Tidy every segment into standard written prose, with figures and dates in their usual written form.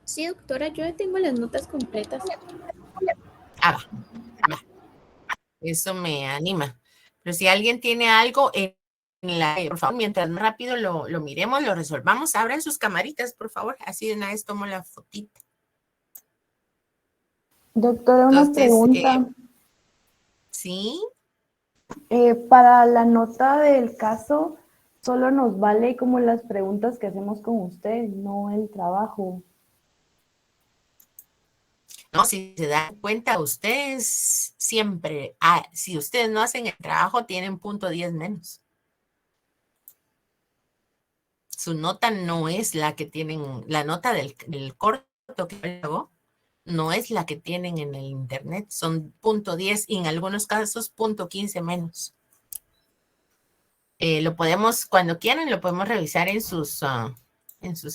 Sí, doctora, yo ya tengo las notas completas. Ah, va. Eso me anima. Pero si alguien tiene algo por favor, mientras más rápido lo miremos, lo resolvamos, abran sus camaritas, por favor. Así de una vez tomo la fotita. Doctora, una Entonces, pregunta. sí. Para la nota del caso, solo nos vale como las preguntas que hacemos con usted, no el trabajo. No, si se dan cuenta, ustedes siempre, si ustedes no hacen el trabajo, tienen punto 10 menos. Su nota no es la que tienen, la nota del corto que hago, no es la que tienen en el internet, son punto 10 y en algunos casos punto 15 menos. Lo podemos, cuando quieran, lo podemos revisar en sus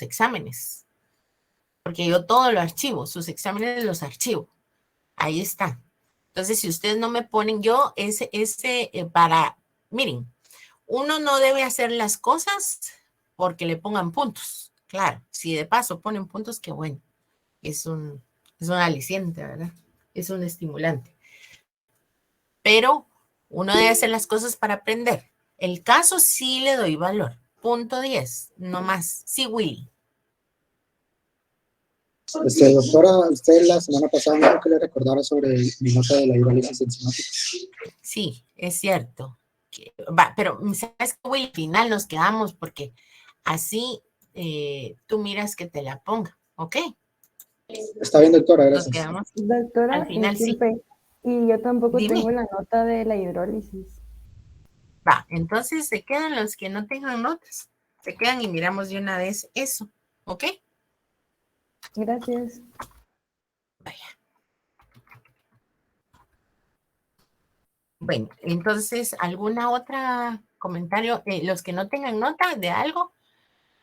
exámenes, porque yo todo lo archivo, sus exámenes los archivo, ahí está. Entonces, si ustedes no me ponen, yo miren, uno no debe hacer las cosas porque le pongan puntos. Claro, si de paso ponen puntos, qué bueno. Es un aliciente, ¿verdad? Es un estimulante. Pero uno debe hacer las cosas para aprender. El caso sí le doy valor. Punto 10, no más. Sí, Willy. Doctora, usted la semana pasada me dijo que le recordara sobre mi nota de la hidrólisis enzimática. Sí, es cierto. Pero, ¿sabes qué, Willy? Al final nos quedamos porque así tú miras que te la ponga, ¿ok? Está bien, doctora, Nos gracias. quedamos al Doctora, final, sí. disculpe, y yo tampoco tengo Dime. la nota de la hidrólisis. Va, entonces se quedan los que no tengan notas. Se quedan y miramos de una vez eso, ¿ok? Gracias. Vaya. Bueno, entonces, ¿alguna otra comentario? Los que no tengan nota de algo,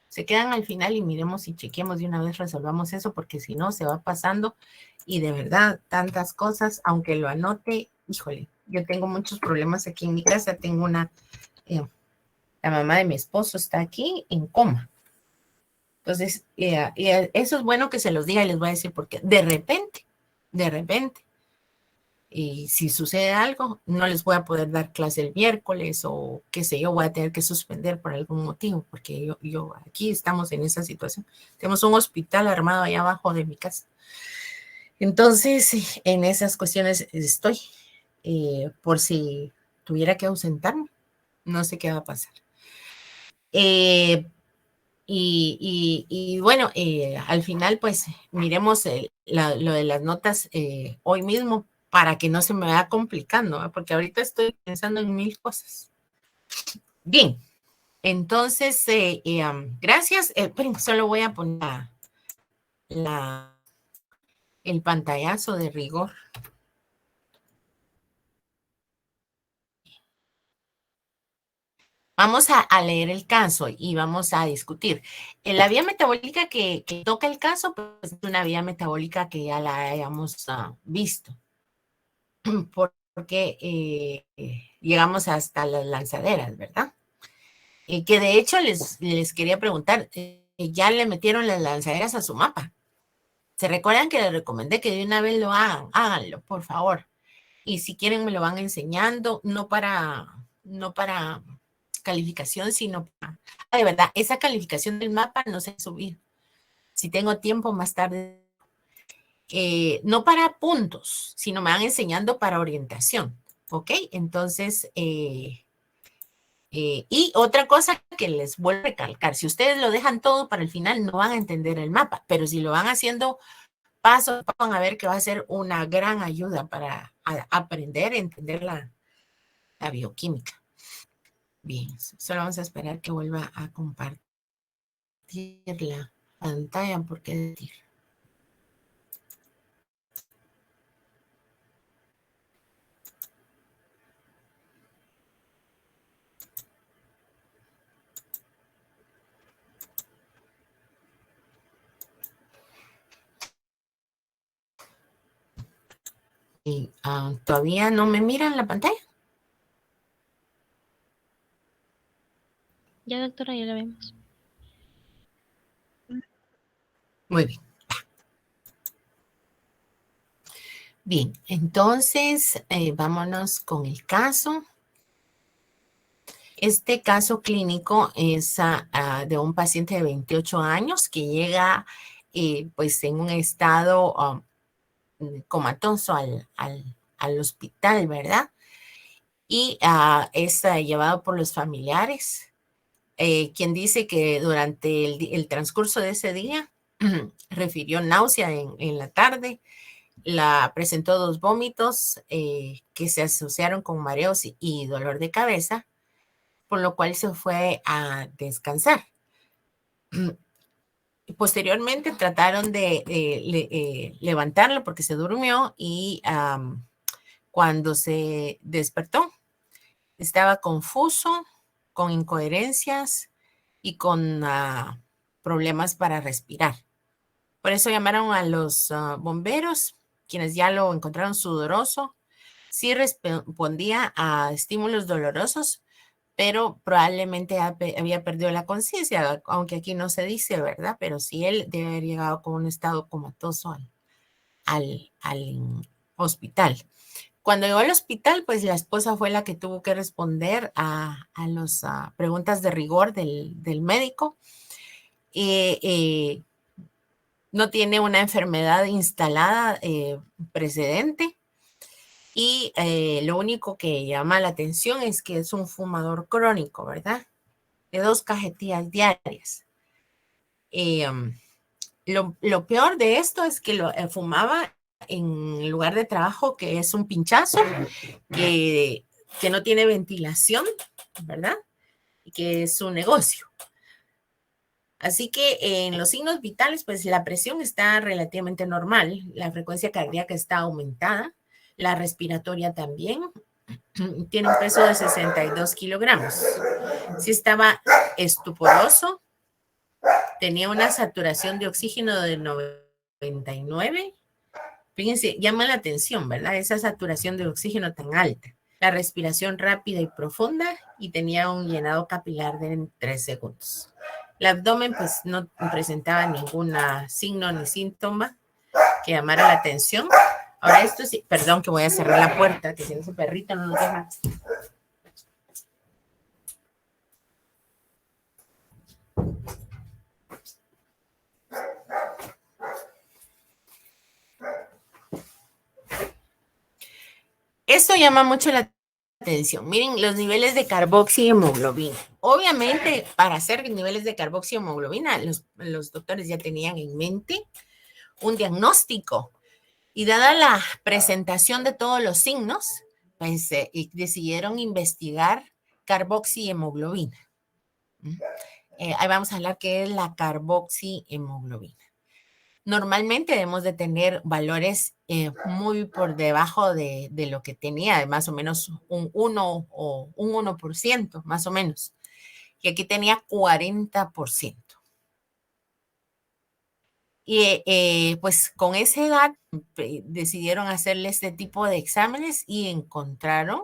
se quedan al final y miremos y chequemos de una vez, resolvamos eso, porque si no, se va pasando y de verdad, tantas cosas, aunque lo anote, híjole, yo tengo muchos problemas aquí en mi casa, tengo la mamá de mi esposo está aquí en coma. Entonces, eso es bueno que se los diga y les voy a decir porque de repente, y si sucede algo, no les voy a poder dar clase el miércoles o qué sé yo, voy a tener que suspender por algún motivo, porque yo aquí estamos en esa situación. Tenemos un hospital armado allá abajo de mi casa. Entonces, en esas cuestiones estoy, por si tuviera que ausentarme, no sé qué va a pasar. Y bueno, al final, pues miremos lo de las notas hoy mismo para que no se me vaya complicando, ¿eh? Porque ahorita estoy pensando en mil cosas. Bien, entonces, gracias. Solo voy a poner el pantallazo de rigor. Vamos a leer el caso y vamos a discutir. La vía metabólica que toca el caso, pues es una vía metabólica que ya la hayamos visto, porque llegamos hasta las lanzaderas, ¿verdad? Que de hecho les quería preguntar, ¿ya le metieron las lanzaderas a su mapa? ¿Se recuerdan que les recomendé que de una vez lo hagan? Háganlo, por favor. Y si quieren me lo van enseñando, no para calificación, sino para... de verdad, esa calificación del mapa no se subir. Si tengo tiempo más tarde, no para puntos, sino me van enseñando para orientación, ¿ok? Entonces, y otra cosa que les vuelvo a recalcar, si ustedes lo dejan todo para el final, no van a entender el mapa, pero si lo van haciendo paso a paso, van a ver que va a ser una gran ayuda para aprender a entender la bioquímica. Bien, solo vamos a esperar que vuelva a compartir la pantalla porque todavía no me miran la pantalla. Ya, doctora, ya la vemos. Muy bien. Bien, entonces vámonos con el caso. Este caso clínico es de un paciente de 28 años que llega pues en un estado comatoso al hospital, ¿verdad? Y es llevado por los familiares, quien dice que durante el transcurso de ese día refirió náusea en la tarde, presentó 2 vómitos que se asociaron con mareos y dolor de cabeza, por lo cual se fue a descansar. Posteriormente trataron de levantarlo porque se durmió y cuando se despertó estaba confuso, con incoherencias y con problemas para respirar. Por eso llamaron a los bomberos, quienes ya lo encontraron sudoroso. Sí respondía a estímulos dolorosos, pero probablemente había perdido la conciencia, aunque aquí no se dice, ¿verdad? Pero sí él debe haber llegado con un estado comatoso al hospital. Cuando llegó al hospital, pues la esposa fue la que tuvo que responder a las preguntas de rigor del médico. No tiene una enfermedad instalada precedente. Y lo único que llama la atención es que es un fumador crónico, ¿verdad? De 2 cajetillas diarias. Lo peor de esto es que lo fumaba en el lugar de trabajo, que es un pinchazo, que no tiene ventilación, ¿verdad? Y que es un negocio. Así que en los signos vitales, pues la presión está relativamente normal, la frecuencia cardíaca está aumentada, la respiratoria también, tiene un peso de 62 kilogramos. Si estaba estuporoso, tenía una saturación de oxígeno de 99. Fíjense, llama la atención, ¿verdad? Esa saturación de oxígeno tan alta. La respiración rápida y profunda y tenía un llenado capilar de 3 segundos. El abdomen pues no presentaba ningún signo ni síntoma que llamara la atención. Ahora esto sí, perdón que voy a cerrar la puerta, que si no ese perrito no nos deja. Esto llama mucho la atención. Miren los niveles de carboxihemoglobina. Obviamente, para hacer niveles de carboxihemoglobina, los doctores ya tenían en mente un diagnóstico. Y dada la presentación de todos los signos, pues decidieron investigar carboxihemoglobina. Ahí vamos a hablar qué es la carboxihemoglobina. Normalmente debemos de tener valores muy por debajo de lo que tenía, de más o menos un 1 o un 1%, más o menos. Y aquí tenía 40%. Y pues con esa edad decidieron hacerle este tipo de exámenes y encontraron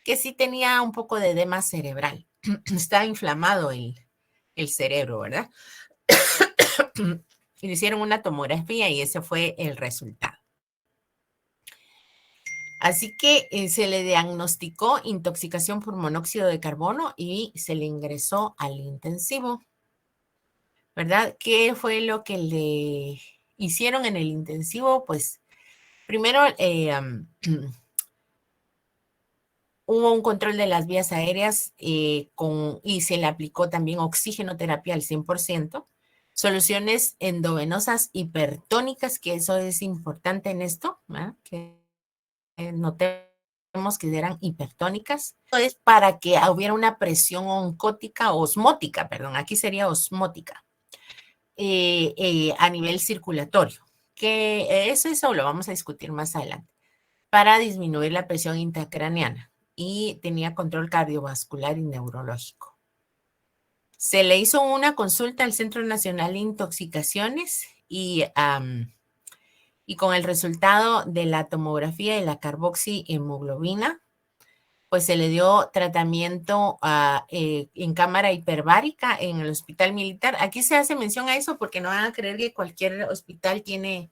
que sí tenía un poco de edema cerebral. Estaba inflamado el cerebro, ¿verdad? Le hicieron una tomografía y ese fue el resultado. Así que se le diagnosticó intoxicación por monóxido de carbono y se le ingresó al intensivo, ¿verdad? ¿Qué fue lo que le hicieron en el intensivo? Pues primero hubo un control de las vías aéreas y se le aplicó también oxigenoterapia al 100%. Soluciones endovenosas hipertónicas, que eso es importante en esto, ¿verdad? Que notemos que eran hipertónicas. Esto es para que hubiera una presión osmótica, perdón, aquí sería osmótica, a nivel circulatorio. Que eso lo vamos a discutir más adelante, para disminuir la presión intracraneana y tenía control cardiovascular y neurológico. Se le hizo una consulta al Centro Nacional de Intoxicaciones y con el resultado de la tomografía y la carboxihemoglobina, pues se le dio tratamiento en cámara hiperbárica en el hospital militar. Aquí se hace mención a eso porque no van a creer que cualquier hospital tiene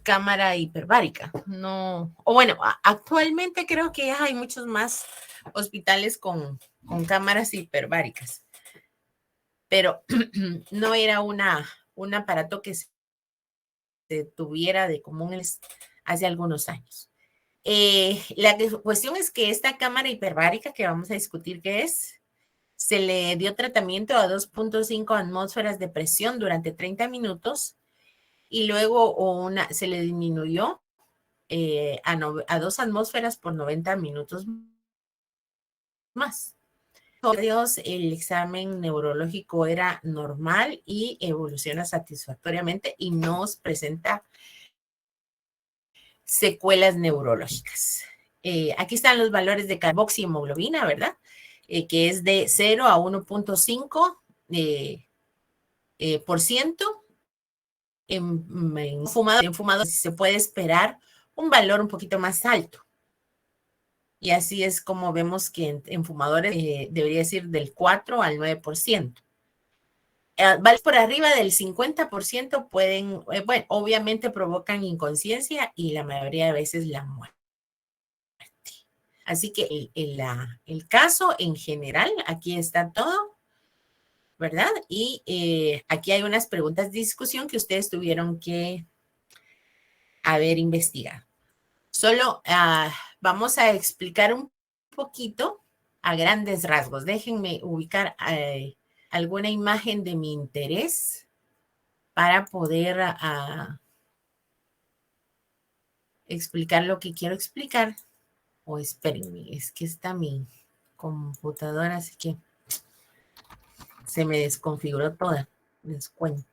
cámara hiperbárica. No, o bueno, actualmente creo que ya hay muchos más hospitales con cámaras hiperbáricas, pero no era un aparato que se tuviera de común hace algunos años. La cuestión es que esta cámara hiperbárica que vamos a discutir qué es, se le dio tratamiento a 2.5 atmósferas de presión durante 30 minutos y luego se le disminuyó a 2 atmósferas por 90 minutos más. Dios, el examen neurológico era normal y evoluciona satisfactoriamente y nos presenta secuelas neurológicas. Aquí están los valores de carboxihemoglobina, ¿verdad? Que es de 0 a 1.5 por ciento. En fumadores se puede esperar un valor un poquito más alto. Y así es como vemos que en fumadores debería ser del 4 al 9%. Vales por arriba del 50% pueden, bueno, obviamente provocan inconsciencia y la mayoría de veces la muerte. Así que el caso en general, aquí está todo, ¿verdad? Y aquí hay unas preguntas de discusión que ustedes tuvieron que haber investigado. Solo vamos a explicar un poquito a grandes rasgos. Déjenme ubicar alguna imagen de mi interés para poder explicar lo que quiero explicar. O espérenme, es que está mi computadora, así que se me desconfiguró toda. Les cuento.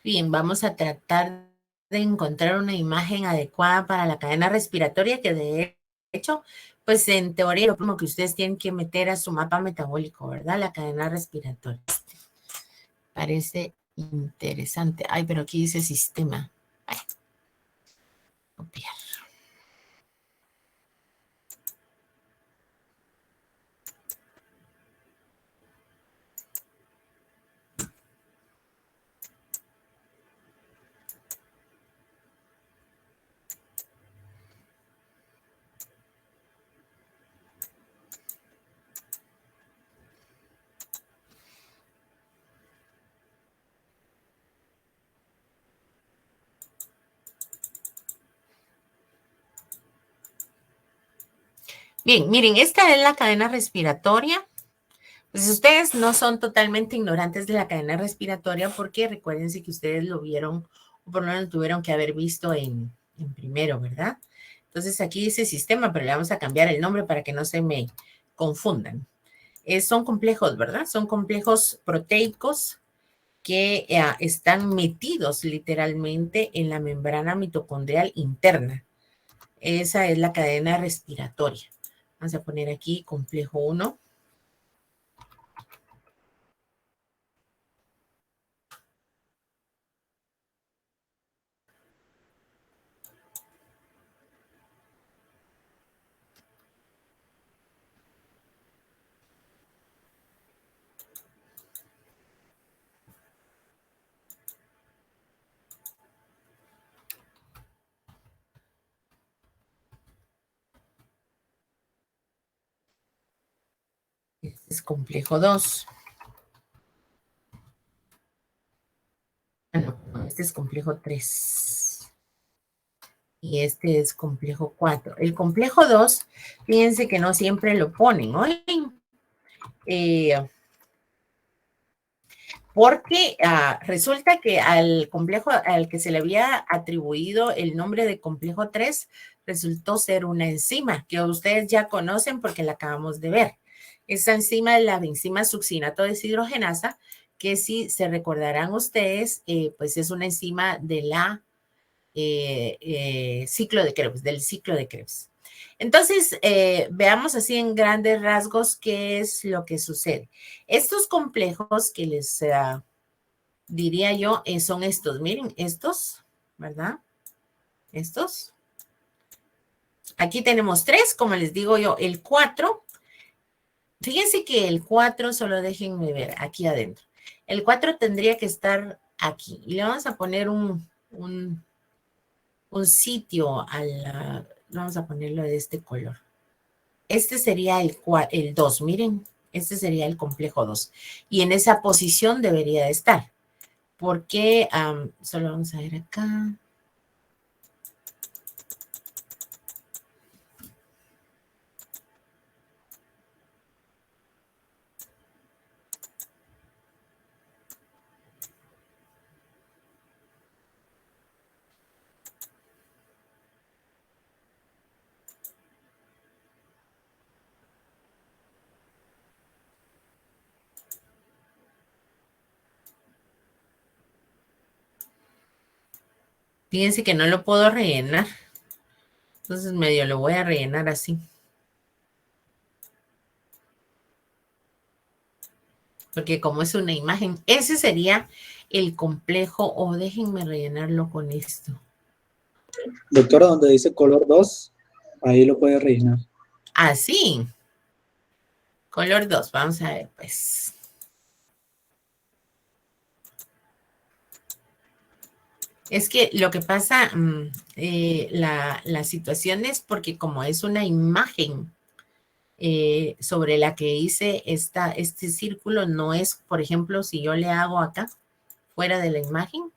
Bien, vamos a tratar de encontrar una imagen adecuada para la cadena respiratoria, que de hecho, pues en teoría lo primero que ustedes tienen que meter a su mapa metabólico, ¿verdad? La cadena respiratoria. Parece interesante. Ay, pero aquí dice sistema. Ay, copiar. Bien, miren, esta es la cadena respiratoria. Pues ustedes no son totalmente ignorantes de la cadena respiratoria porque recuérdense que ustedes lo vieron o por lo menos tuvieron que haber visto en primero, ¿verdad? Entonces aquí dice sistema, pero le vamos a cambiar el nombre para que no se me confundan. Son complejos, ¿verdad? Son complejos proteicos que están metidos literalmente en la membrana mitocondrial interna. Esa es la cadena respiratoria. Vamos a poner aquí complejo 1. es complejo 2. No, este es complejo 3. Y este es complejo 4. El complejo 2, fíjense que no siempre lo ponen, ¿no? Porque resulta que al complejo al que se le había atribuido el nombre de complejo 3 resultó ser una enzima que ustedes ya conocen porque la acabamos de ver. Esa enzima es la enzima succinato deshidrogenasa, que si se recordarán ustedes, pues es una enzima de la ciclo de Krebs, del ciclo de Krebs. Entonces, veamos así en grandes rasgos qué es lo que sucede. Estos complejos que les diría yo son estos, miren, estos, ¿verdad? Estos. Aquí tenemos 3, como les digo yo, el 4. Fíjense que el 4, solo déjenme ver, aquí adentro. El 4 tendría que estar aquí. Y le vamos a poner un sitio vamos a ponerlo de este color. Este sería el 2, miren, este sería el complejo 2. Y en esa posición debería de estar. Porque, solo vamos a ver acá. Fíjense que no lo puedo rellenar. Entonces medio lo voy a rellenar así. Porque como es una imagen, ese sería el complejo, o déjenme rellenarlo con esto. Doctora, donde dice color 2, ahí lo puede rellenar. Así. Color 2, vamos a ver pues. Es que lo que pasa, la situación es porque como es una imagen sobre la que hice este círculo, no es, por ejemplo, si yo le hago acá, fuera de la imagen,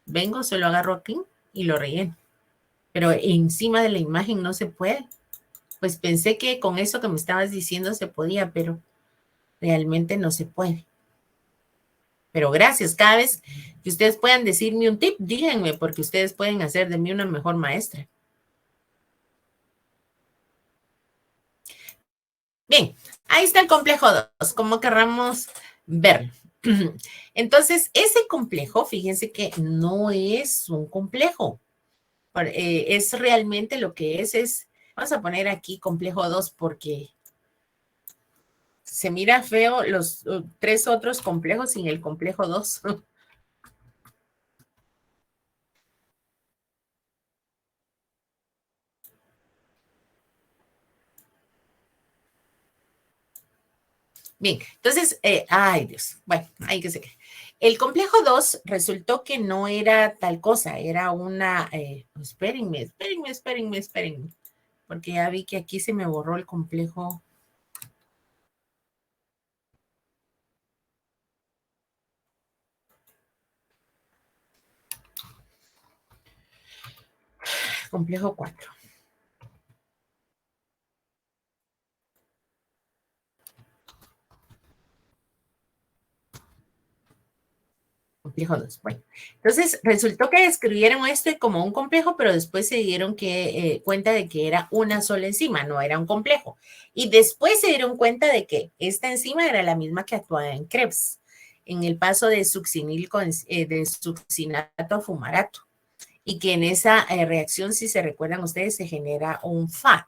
vengo, se lo agarro aquí y lo relleno. Pero encima de la imagen no se puede. Pues pensé que con eso que me estabas diciendo se podía, pero realmente no se puede. Pero gracias, cada vez que ustedes puedan decirme un tip, díganme, porque ustedes pueden hacer de mí una mejor maestra. Bien, ahí está el complejo 2, como querramos verlo. Entonces, ese complejo, fíjense que no es un complejo. Es realmente lo que es, vamos a poner aquí complejo 2 porque se mira feo los 3 otros complejos sin el complejo 2. Bien, entonces, ay Dios, bueno, ahí que se quede. El complejo 2 resultó que no era tal cosa, era una, espérenme, porque ya vi que aquí se me borró el complejo. Complejo 4. Complejo 2. Bueno, entonces resultó que describieron esto como un complejo, pero después se dieron cuenta de que era una sola enzima, no era un complejo. Y después se dieron cuenta de que esta enzima era la misma que actuaba en Krebs, en el paso de de succinato a fumarato. Y que en esa reacción, si se recuerdan ustedes, se genera un Fa.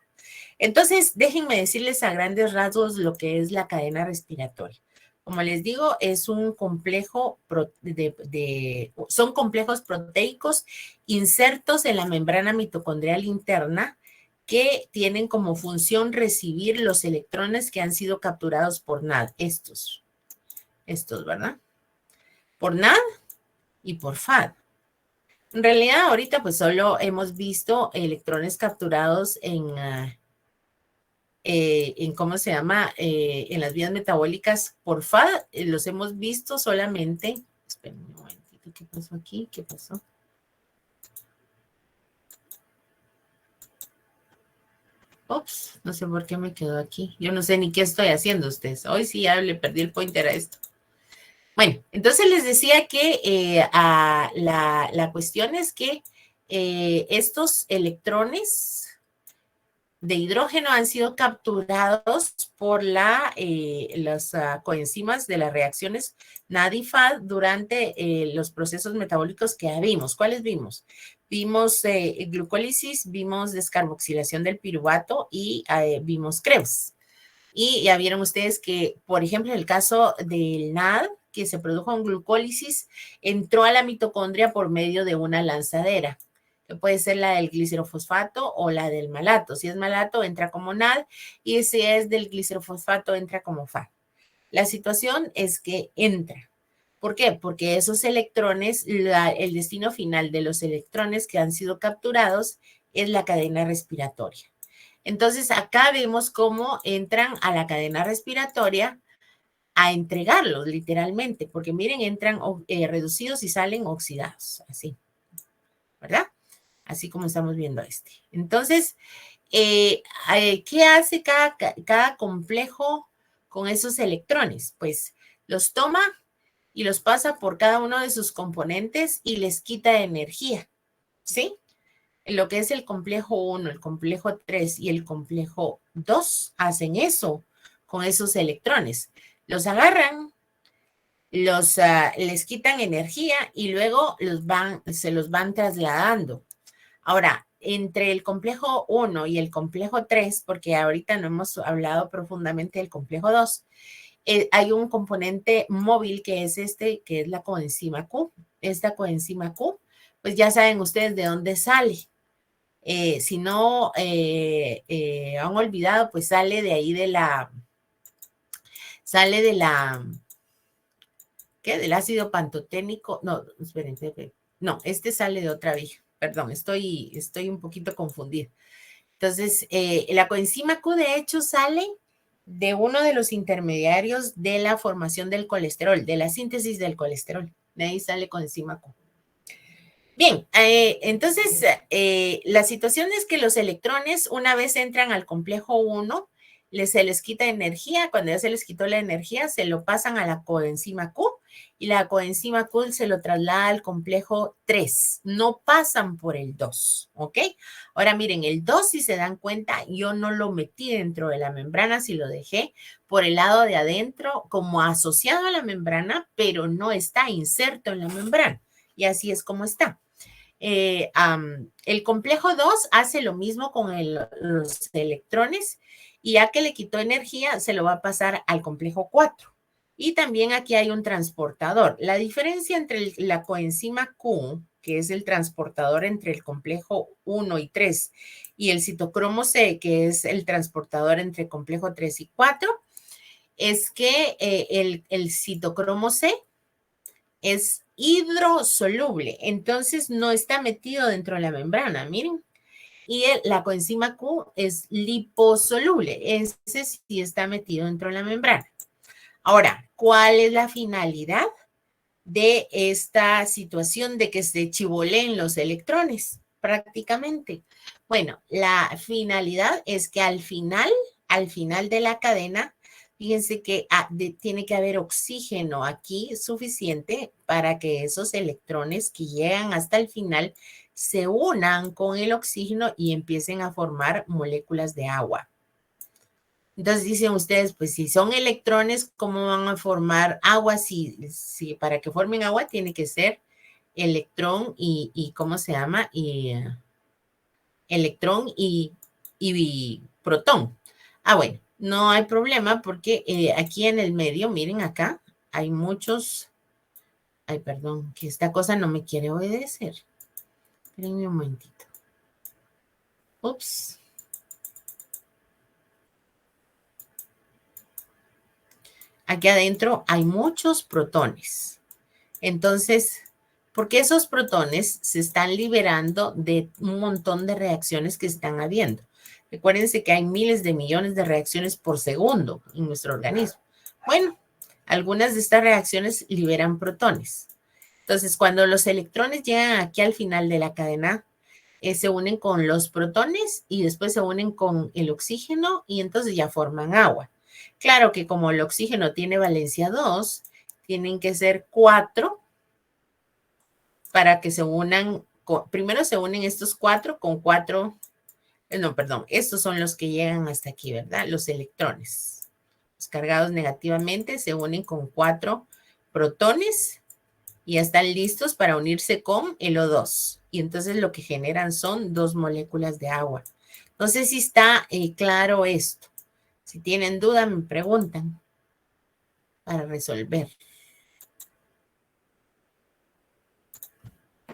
Entonces, déjenme decirles a grandes rasgos lo que es la cadena respiratoria. Como les digo, es un complejo son complejos proteicos insertos en la membrana mitocondrial interna que tienen como función recibir los electrones que han sido capturados por NAD. Estos, ¿verdad? Por NAD y por FAD. En realidad, ahorita pues solo hemos visto electrones capturados en cómo se llama, en las vías metabólicas por FAD, los hemos visto solamente. Esperen un momentito, ¿qué pasó aquí? ¿Qué pasó? Ups, no sé por qué me quedó aquí. Yo no sé ni qué estoy haciendo ustedes. Hoy sí ya le perdí el pointer a esto. Bueno, entonces les decía que la cuestión es que estos electrones de hidrógeno han sido capturados por las coenzimas de las reacciones NAD y FAD durante los procesos metabólicos que ya vimos. ¿Cuáles vimos? Vimos glucólisis, vimos descarboxilación del piruvato y vimos Krebs. Y ya vieron ustedes que, por ejemplo, en el caso del NAD, que se produjo en glucólisis, entró a la mitocondria por medio de una lanzadera, que puede ser la del glicerofosfato o la del malato. Si es malato, entra como NAD, y si es del glicerofosfato, entra como FAD. La situación es que entra. ¿Por qué? Porque esos electrones, el destino final de los electrones que han sido capturados es la cadena respiratoria. Entonces, acá vemos cómo entran a la cadena respiratoria a entregarlos, literalmente, porque miren, entran reducidos y salen oxidados, así, ¿verdad? Así como estamos viendo este. Entonces, ¿qué hace cada complejo con esos electrones? Pues los toma y los pasa por cada uno de sus componentes y les quita energía, ¿sí? Lo que es el complejo 1, el complejo 3 y el complejo 2 hacen eso con esos electrones. Los agarran, les quitan energía y luego se los van trasladando. Ahora, entre el complejo 1 y el complejo 3, porque ahorita no hemos hablado profundamente del complejo 2, hay un componente móvil que es que es la coenzima Q. Esta coenzima Q, pues ya saben ustedes de dónde sale. Si no han olvidado, pues sale de ahí ¿qué? Del ácido pantoténico. No, esperen. No, este sale de otra vía. Perdón, estoy un poquito confundida. Entonces, la coenzima Q de hecho sale de uno de los intermediarios de la formación del colesterol, de la síntesis del colesterol. De ahí sale coenzima Q. Bien, entonces la situación es que los electrones una vez entran al complejo 1, se les quita energía, cuando ya se les quitó la energía se lo pasan a la coenzima Q y la coenzima Q se lo traslada al complejo 3, no pasan por el 2, ¿ok? Ahora miren, el 2 si se dan cuenta yo no lo metí dentro de la membrana, si lo dejé por el lado de adentro como asociado a la membrana, pero no está inserto en la membrana y así es como está. El complejo 2 hace lo mismo con los electrones y ya que le quitó energía, se lo va a pasar al complejo 4. Y también aquí hay un transportador. La diferencia entre la coenzima Q, que es el transportador entre el complejo 1 y 3, y el citocromo C, que es el transportador entre complejo 3 y 4, es que el citocromo C es hidrosoluble, entonces no está metido dentro de la membrana, miren. Y la coenzima Q es liposoluble, ese sí está metido dentro de la membrana. Ahora, ¿cuál es la finalidad de esta situación de que se chivoleen los electrones? Prácticamente. Bueno, la finalidad es que al final de la cadena, fíjense que tiene que haber oxígeno aquí suficiente para que esos electrones que llegan hasta el final se unan con el oxígeno y empiecen a formar moléculas de agua. Entonces dicen ustedes, pues si son electrones, ¿cómo van a formar agua? Si para que formen agua tiene que ser electrón y ¿cómo se llama? Electrón y protón. Bueno, no hay problema porque aquí en el medio, miren acá, hay muchos. Ay, perdón, que esta cosa no me quiere obedecer. Espérenme un momentito. Ups. Aquí adentro hay muchos protones. Entonces, Porque esos protones se están liberando de un montón de reacciones que están habiendo. Recuérdense que hay miles de millones de reacciones por segundo en nuestro organismo. Bueno, algunas de estas reacciones liberan protones. Entonces, cuando los electrones llegan aquí al final de la cadena, se unen con los protones y después se unen con el oxígeno y entonces ya forman agua. Claro que como el oxígeno tiene valencia 2, tienen que ser 4 para que se unan. Primero se unen estos 4 con 4. No, perdón, estos son los que llegan hasta aquí, ¿verdad? Los electrones. Los cargados negativamente se unen con 4 protones y ya están listos para unirse con el O2. Y entonces lo que generan son 2 moléculas de agua. No sé si está claro esto. Si tienen duda, me preguntan para resolver.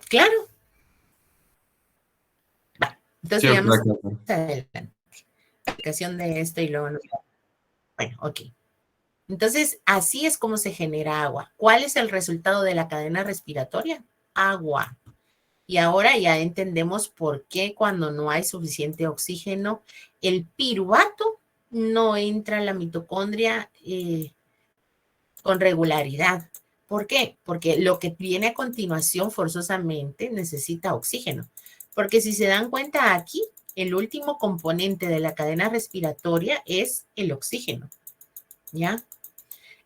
¿Claro? Va. Entonces, Sí, veamos claro. adelante. La aplicación de esto y luego... Bueno, ok. Entonces, así es como se genera agua. ¿Cuál es el resultado de la cadena respiratoria? Agua. Y ahora ya entendemos por qué cuando no hay suficiente oxígeno, el piruvato no entra a la mitocondria con regularidad. ¿Por qué? Porque lo que viene a continuación forzosamente necesita oxígeno. Porque si se dan cuenta aquí, el último componente de la cadena respiratoria es el oxígeno. ¿Ya?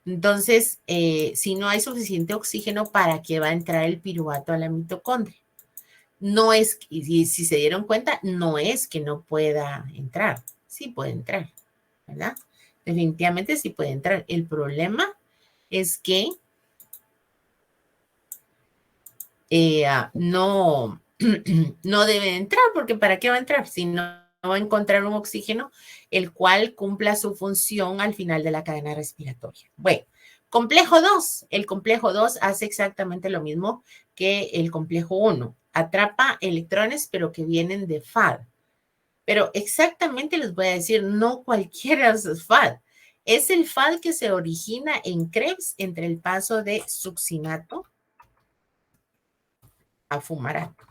Entonces, si no hay suficiente oxígeno, ¿para qué va a entrar el piruvato a la mitocondria? No es, y si se dieron cuenta, no es que no pueda entrar. Sí puede entrar, ¿verdad? Definitivamente sí puede entrar. El problema es que no, no debe entrar, porque ¿para qué va a entrar? Si no va a encontrar un oxígeno, el cual cumpla su función al final de la cadena respiratoria. Bueno, complejo 2. El complejo 2 hace exactamente lo mismo que el complejo 1. Atrapa electrones, pero que vienen de FAD. Pero exactamente les voy a decir, no cualquiera es FAD. Es el FAD que se origina en Krebs entre el paso de succinato a fumarato.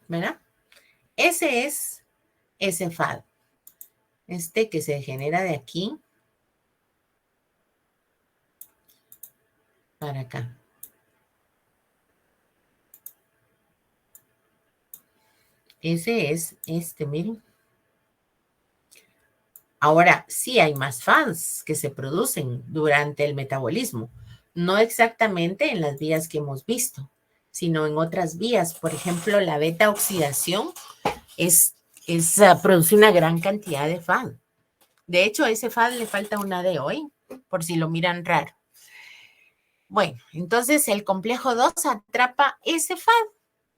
¿Verdad? Ese es ese FAD. Este que se genera de aquí para acá. Ese es este, miren. Ahora, sí hay más FADs que se producen durante el metabolismo. No exactamente en las vías que hemos visto, sino en otras vías. Por ejemplo, la beta oxidación produce una gran cantidad de FAD. De hecho, a ese FAD le falta una D hoy, por si lo miran raro. Bueno, entonces el complejo 2 atrapa ese FAD,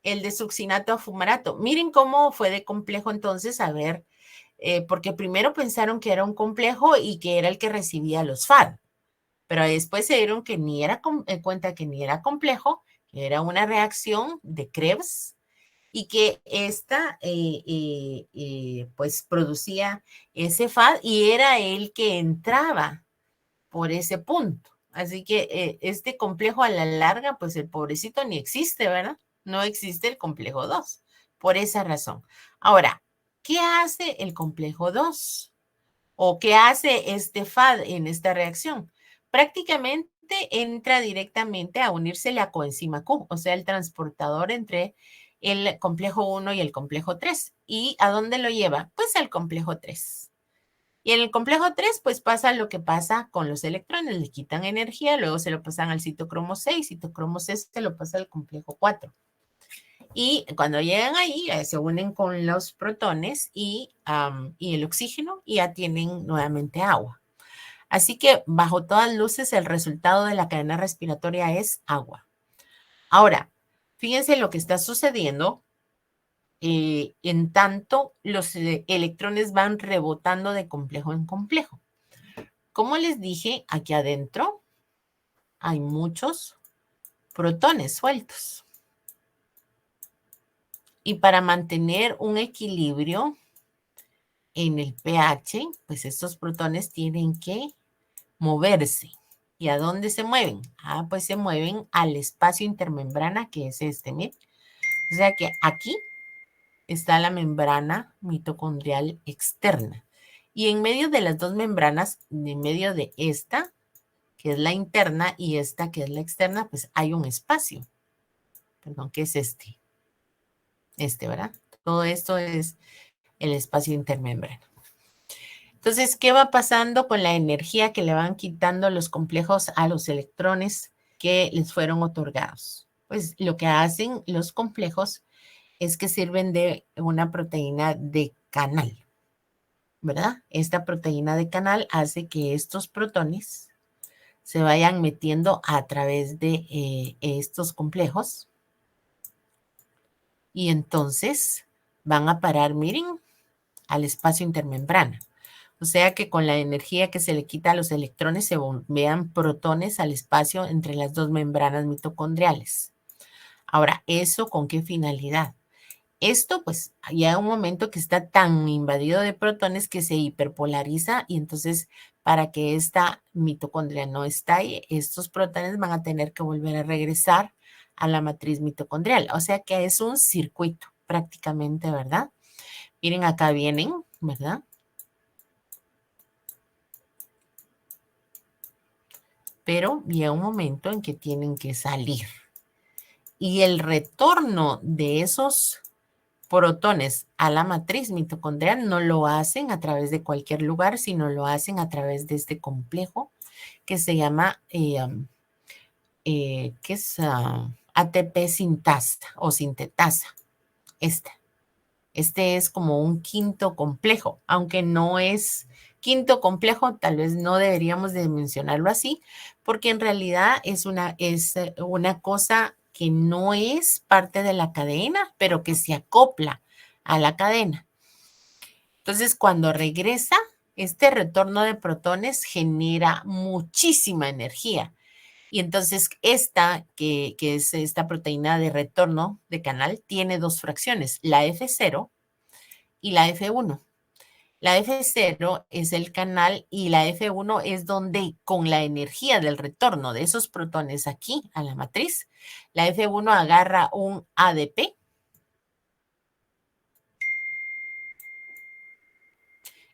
el de succinato a fumarato. Miren cómo fue de complejo entonces, a ver, porque primero pensaron que era un complejo y que era el que recibía los FAD, pero después se dieron que ni era cuenta que ni era complejo, que era una reacción de Krebs y que esta pues producía ese FAD y era el que entraba por ese punto. Así que este complejo a la larga, pues el pobrecito ni existe, ¿verdad? No existe el complejo 2, por esa razón. Ahora, ¿qué hace el complejo 2? ¿O qué hace este FAD en esta reacción? Prácticamente entra directamente a unirse la coenzima Q, o sea, el transportador entre el complejo 1 y el complejo 3. ¿Y a dónde lo lleva? Pues al complejo 3. Y en el complejo 3, pues pasa lo que pasa con los electrones, le quitan energía, luego se lo pasan al citocromo 6, citocromo 6 se lo pasa al complejo 4. Y cuando llegan ahí, se unen con los protones y el oxígeno y ya tienen nuevamente agua. Así que bajo todas luces el resultado de la cadena respiratoria es agua. Ahora, fíjense lo que está sucediendo. En tanto, los electrones van rebotando de complejo en complejo. Como les dije, aquí adentro hay muchos protones sueltos. Y para mantener un equilibrio, en el pH, pues estos protones tienen que moverse. ¿Y a dónde se mueven? Ah, pues se mueven al espacio intermembrana, que es este, miren. O sea que aquí está la membrana mitocondrial externa. Y en medio de las dos membranas, en medio de esta, que es la interna, y esta, que es la externa, pues hay un espacio. Perdón, ¿qué es este? Este, ¿verdad? Todo esto es el espacio intermembrana. Entonces, ¿qué va pasando con la energía que le van quitando los complejos a los electrones que les fueron otorgados? Pues lo que hacen los complejos es que sirven de una proteína de canal, ¿verdad? Esta proteína de canal hace que estos protones se vayan metiendo a través de estos complejos y entonces van a parar, miren, al espacio intermembrana. O sea que con la energía que se le quita a los electrones se bombean protones al espacio entre las dos membranas mitocondriales. Ahora, ¿eso con qué finalidad? Esto, pues, ya un momento que está tan invadido de protones que se hiperpolariza y entonces para que esta mitocondria no estalle, estos protones van a tener que volver a regresar a la matriz mitocondrial. O sea que es un circuito prácticamente, ¿verdad? Miren, acá vienen, ¿verdad? Pero llega un momento en que tienen que salir. Y el retorno de esos protones a la matriz mitocondrial no lo hacen a través de cualquier lugar, sino lo hacen a través de este complejo que se llama, ¿qué es? ATP sintasa o sintetasa. Este es como un quinto complejo, aunque no es quinto complejo, tal vez no deberíamos de mencionarlo así, porque en realidad es una cosa que no es parte de la cadena, pero que se acopla a la cadena. Entonces, cuando regresa, este retorno de protones genera muchísima energía. Y entonces esta, que es esta proteína de retorno de canal, tiene dos fracciones, la F0 y la F1. La F0 es el canal y la F1 es donde con la energía del retorno de esos protones aquí a la matriz, la F1 agarra un ADP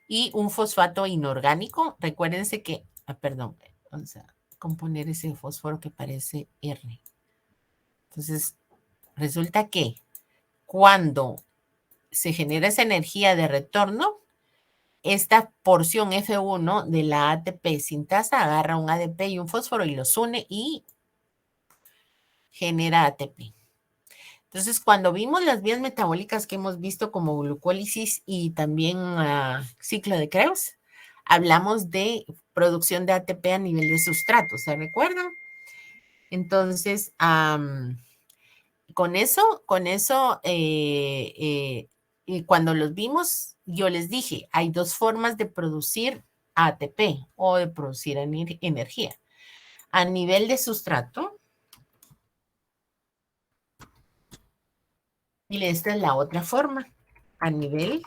y un fosfato inorgánico. Recuérdense que, perdón, vamos a componer ese fósforo que parece R. Entonces, resulta que cuando se genera esa energía de retorno, esta porción F1 de la ATP sintasa agarra un ADP y un fósforo y los une y genera ATP. Entonces, cuando vimos las vías metabólicas que hemos visto como glucólisis y también ciclo de Krebs, hablamos de producción de ATP a nivel de sustrato, ¿se recuerdan? Entonces, con eso, y cuando los vimos, yo les dije, hay dos formas de producir ATP o de producir energía. A nivel de sustrato, y esta es la otra forma, a nivel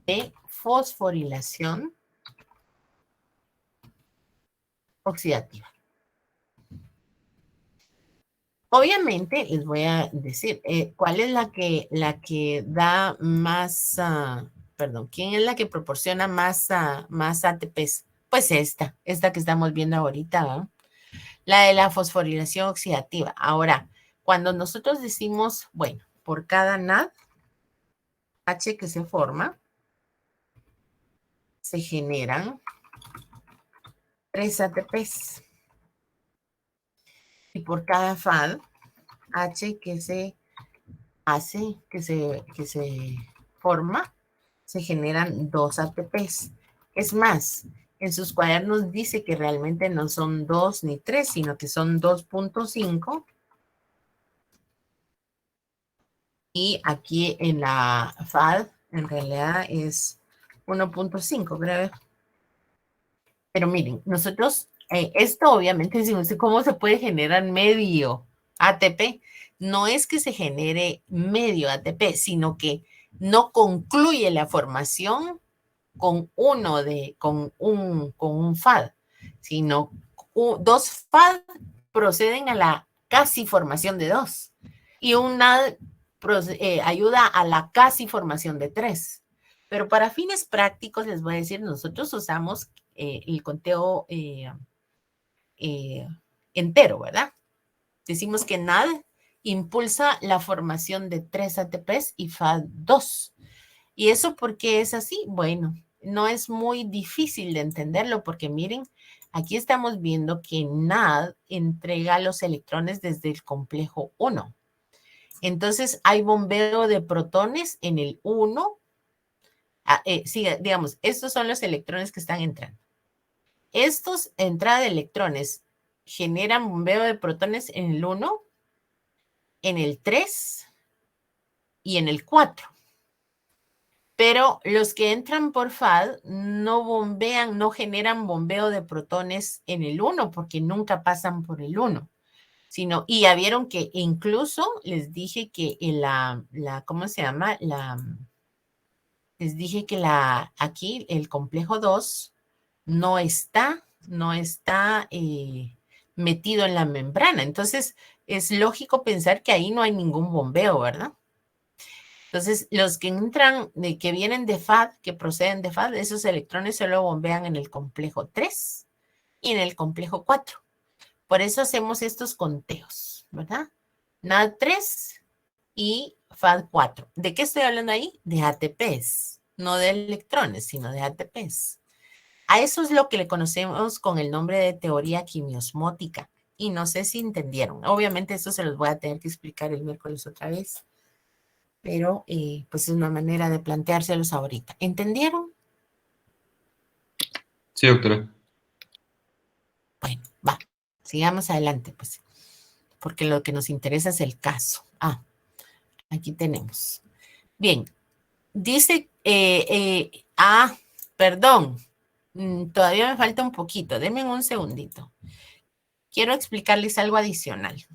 de fosforilación oxidativa. Obviamente, les voy a decir, ¿cuál es la que da más, perdón, quién es la que proporciona más ATPs? Pues esta que estamos viendo ahorita, ¿no? La de la fosforilación oxidativa. Ahora, cuando nosotros decimos, bueno, por cada NAD H que se forma, se generan 3 ATPs. Y por cada FAD H que se hace, que se forma, se generan 2 ATPs. Es más, en sus cuadernos dice que realmente no son 2 ni 3, sino que son 2.5. Y aquí en la FAD, en realidad es 1.5, creo. Pero miren, nosotros, esto obviamente, decimos, ¿cómo se puede generar medio ATP? No es que se genere medio ATP, sino que no concluye la formación con un FAD, sino dos FAD proceden a la casi formación de 2 y un NAD ayuda a la casi formación de 3. Pero para fines prácticos les voy a decir, nosotros usamos el conteo entero, ¿verdad? Decimos que NAD impulsa la formación de 3 ATPs y FAD2. ¿Y eso por qué es así? Bueno, no es muy difícil de entenderlo porque miren, aquí estamos viendo que NAD entrega los electrones desde el complejo 1. Entonces hay bombeo de protones en el 1. Sí, digamos, estos son los electrones que están entrando. Estos entrada de electrones generan bombeo de protones en el 1, en el 3 y en el 4. Pero los que entran por FAD no bombean, no generan bombeo de protones en el 1 porque nunca pasan por el 1. Y ya vieron que incluso les dije que ¿cómo se llama? Les dije que aquí el complejo 2 no está metido en la membrana. Entonces, es lógico pensar que ahí no hay ningún bombeo, ¿verdad? Entonces, los que entran, que vienen de FAD, que proceden de FAD, esos electrones solo bombean en el complejo 3 y en el complejo 4. Por eso hacemos estos conteos, ¿verdad? NAD 3 y FAD 4. ¿De qué estoy hablando ahí? De ATPs, no de electrones, sino de ATPs. A eso es lo que le conocemos con el nombre de teoría quimiosmótica. Y no sé si entendieron. Obviamente eso se los voy a tener que explicar el miércoles otra vez. Pero pues es una manera de planteárselos ahorita. ¿Entendieron? Sí, doctora. Bueno, va. Sigamos adelante, pues. Porque lo que nos interesa es el caso. Aquí tenemos. Bien. Dice, perdón. Todavía me falta un poquito. Denme un segundito. Quiero explicarles algo adicional.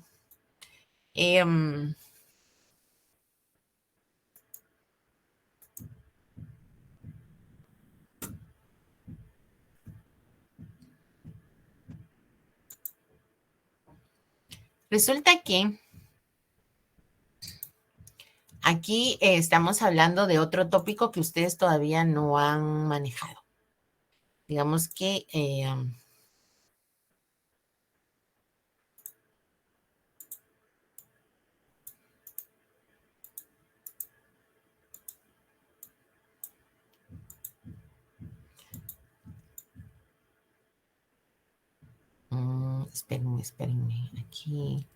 Resulta que aquí estamos hablando de otro tópico que ustedes todavía no han manejado. Digamos que espérenme, aquí.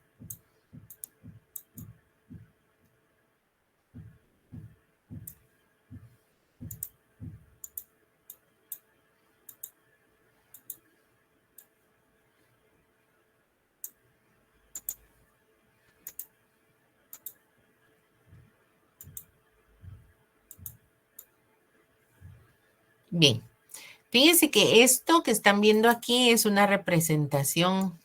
Bien, fíjense que esto que están viendo aquí es una representación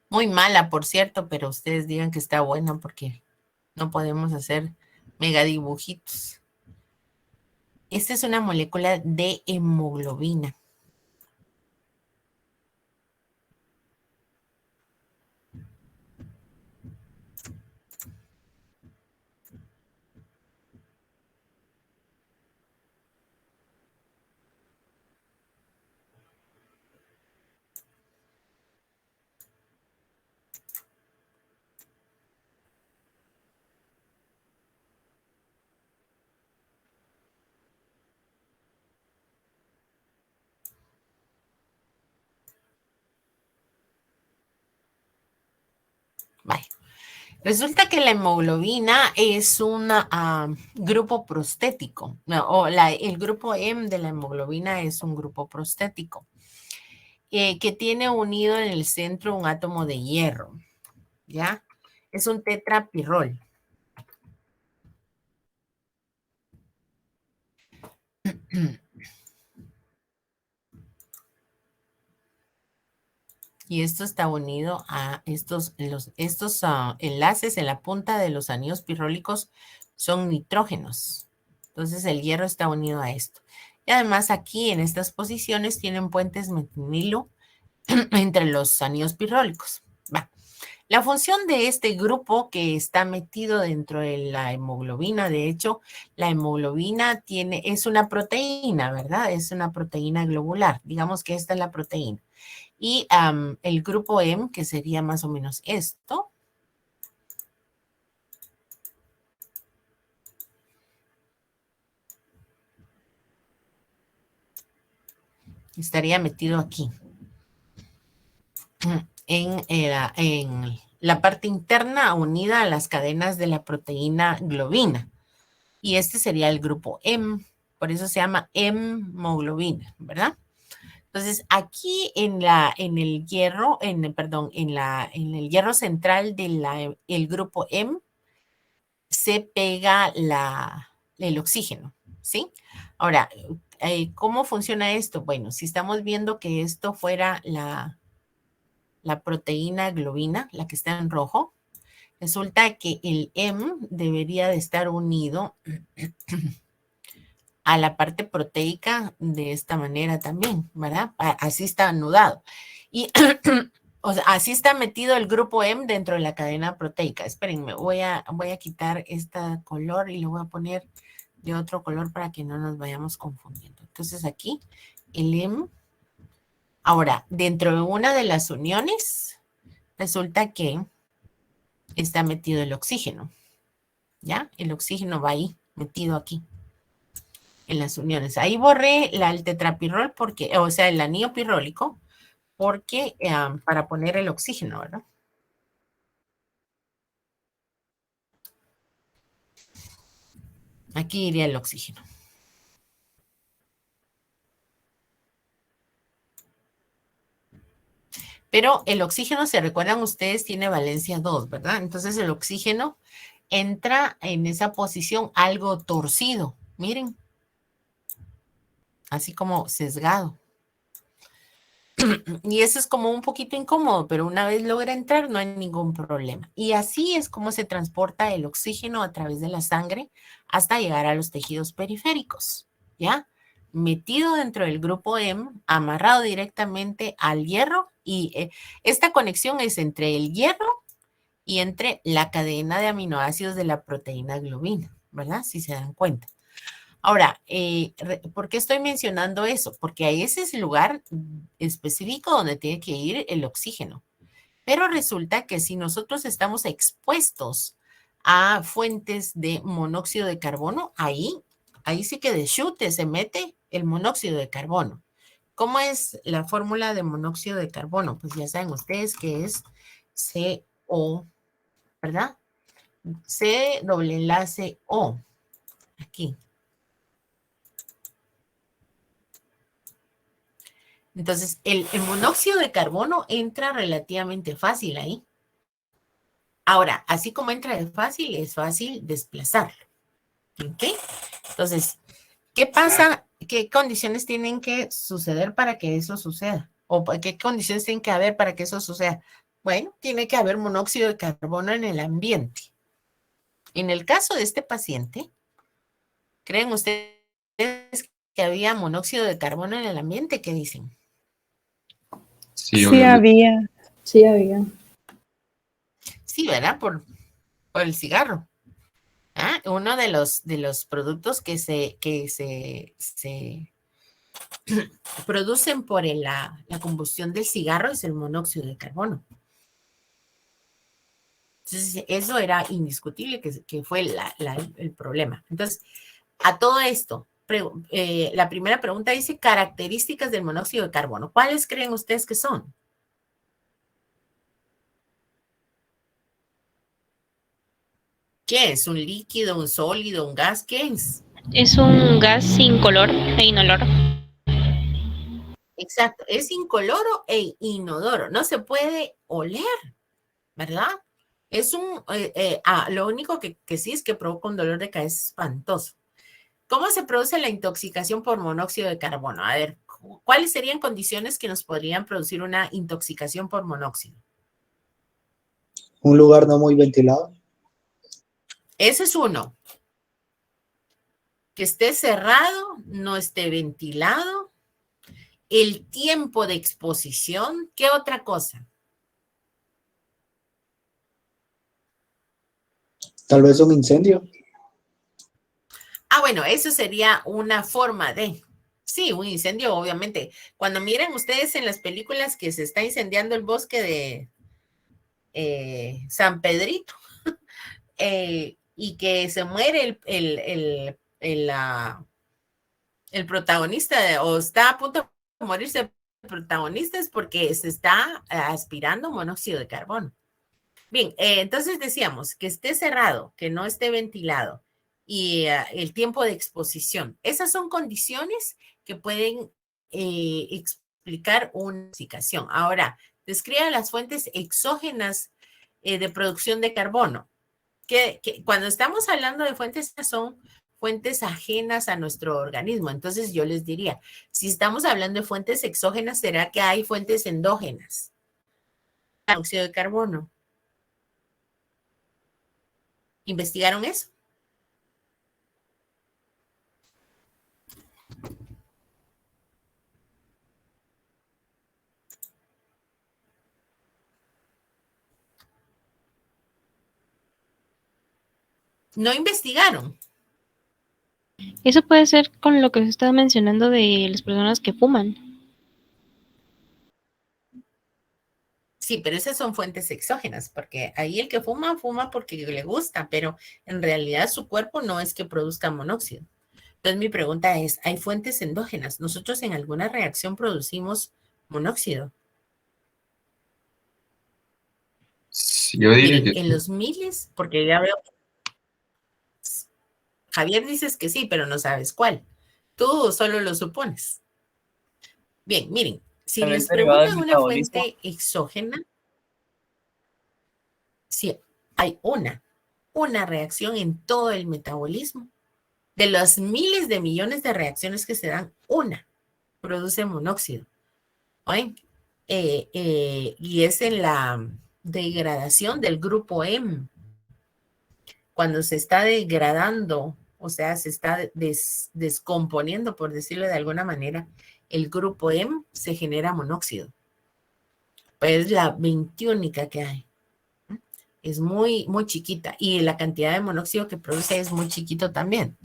muy mala, por cierto, pero ustedes digan que está buena porque no podemos hacer mega dibujitos. Esta es una molécula de hemoglobina. Vaya. Resulta que la hemoglobina es un grupo prostético, el grupo M de la hemoglobina es un grupo prostético que tiene unido en el centro un átomo de hierro, ¿ya? Es un tetrapirrol. Y esto está unido a estos enlaces en la punta de los anillos pirrólicos son nitrógenos, Entonces el hierro está unido a esto. Y además aquí en estas posiciones tienen puentes metililo entre los anillos pirrólicos. Va. La función de este grupo que está metido dentro de la hemoglobina, de hecho, la hemoglobina es una proteína, ¿verdad? Es una proteína globular. Digamos que esta es la proteína. Y el grupo M, que sería más o menos esto, estaría metido aquí, en la parte interna unida a las cadenas de la proteína globina. Y este sería el grupo M, por eso se llama hemoglobina, ¿verdad? Entonces, aquí en el hierro, en el hierro central del grupo M, se pega el oxígeno, ¿sí? Ahora, ¿cómo funciona esto? Bueno, si estamos viendo que esto fuera la proteína globina, la que está en rojo, resulta que el M debería de estar unido a la parte proteica de esta manera también, ¿verdad? Así está anudado. Y o sea, así está metido el grupo M dentro de la cadena proteica. Espérenme, voy a quitar este color y lo voy a poner de otro color para que no nos vayamos confundiendo. Entonces aquí el M. Ahora, dentro de una de las uniones, resulta que está metido el oxígeno. ¿Ya? El oxígeno va ahí, metido aquí, en las uniones. Ahí borré el tetrapirrol porque, o sea, el anillo pirrólico, porque para poner el oxígeno, ¿verdad? Aquí iría el oxígeno. Pero el oxígeno, se recuerdan ustedes, tiene valencia 2, ¿verdad? Entonces el oxígeno entra en esa posición algo torcido. Miren. Así como sesgado. Y eso es como un poquito incómodo, pero una vez logra entrar no hay ningún problema. Y así es como se transporta el oxígeno a través de la sangre hasta llegar a los tejidos periféricos, ¿ya? Metido dentro del grupo M, amarrado directamente al hierro, y esta conexión es entre el hierro y entre la cadena de aminoácidos de la proteína globina, ¿verdad? Si se dan cuenta. Ahora, ¿por qué estoy mencionando eso? Porque ahí ese es el lugar específico donde tiene que ir el oxígeno. Pero resulta que si nosotros estamos expuestos a fuentes de monóxido de carbono, ahí sí que de chute se mete el monóxido de carbono. ¿Cómo es la fórmula de monóxido de carbono? Pues ya saben ustedes que es CO, ¿verdad? C doble enlace O, aquí. Entonces, el monóxido de carbono entra relativamente fácil ahí. Ahora, así como entra de fácil, es fácil desplazarlo. ¿Ok? Entonces, ¿qué pasa? ¿Qué condiciones tienen que suceder para que eso suceda? ¿O qué condiciones tienen que haber para que eso suceda? Bueno, tiene que haber monóxido de carbono en el ambiente. En el caso de este paciente, ¿creen ustedes que había monóxido de carbono en el ambiente? ¿Qué dicen? Sí, había. Sí, había. Sí, ¿verdad? Por el cigarro. ¿Ah? Uno de los productos que se producen por la combustión del cigarro es el monóxido de carbono. Entonces, eso era indiscutible que fue el problema. Entonces, a todo esto, la primera pregunta dice características del monóxido de carbono. ¿Cuáles creen ustedes que son? ¿Qué es? ¿Un líquido, un sólido, un gas? ¿Qué es? Es un gas sin color e inoloro. Exacto, es incoloro e inodoro. No se puede oler, ¿verdad? Es lo único que sí es que provoca un dolor de cabeza espantoso. ¿Cómo se produce la intoxicación por monóxido de carbono? A ver, ¿cuáles serían condiciones que nos podrían producir una intoxicación por monóxido? Un lugar no muy ventilado. Ese es uno. que esté cerrado, no esté ventilado, el tiempo de exposición, ¿qué otra cosa? Tal vez un incendio. Ah, bueno, eso sería una forma de... Sí, un incendio, obviamente. Cuando miren ustedes en las películas que se está incendiando el bosque de San Pedrito y que se muere el protagonista o está a punto de morirse el protagonista es porque se está aspirando monóxido de carbono. Bien, entonces decíamos que esté cerrado, que no esté ventilado y el tiempo de exposición. Esas son condiciones que pueden explicar una intoxicación. Ahora, describa las fuentes exógenas de producción de carbono. Que cuando estamos hablando de fuentes, son fuentes ajenas a nuestro organismo. Entonces yo les diría, si estamos hablando de fuentes exógenas, ¿será que hay fuentes endógenas? Monóxido de carbono. ¿Investigaron eso? No investigaron. Eso puede ser con lo que se estaba mencionando de las personas que fuman. Sí, pero esas son fuentes exógenas, porque ahí el que fuma, fuma porque le gusta, pero en realidad su cuerpo no es que produzca monóxido. Entonces mi pregunta es, ¿hay fuentes endógenas? ¿Nosotros en alguna reacción producimos monóxido? Sí, yo diría Miren, que en sí. los miles, porque ya veo, Javier dices que sí, pero no sabes cuál. Tú solo lo supones. Bien, miren, si les Derivado del preguntan una metabolismo. fuente exógena, sí, hay una reacción en todo el metabolismo. De los miles de millones de reacciones que se dan, una produce monóxido. ¿Oyen? Y es en la degradación del grupo M. Cuando se está degradando, o sea, se está descomponiendo, por decirlo de alguna manera, el grupo M se genera monóxido. Pues es la 21 que hay. Es muy, muy chiquita y la cantidad de monóxido que produce es muy chiquito también.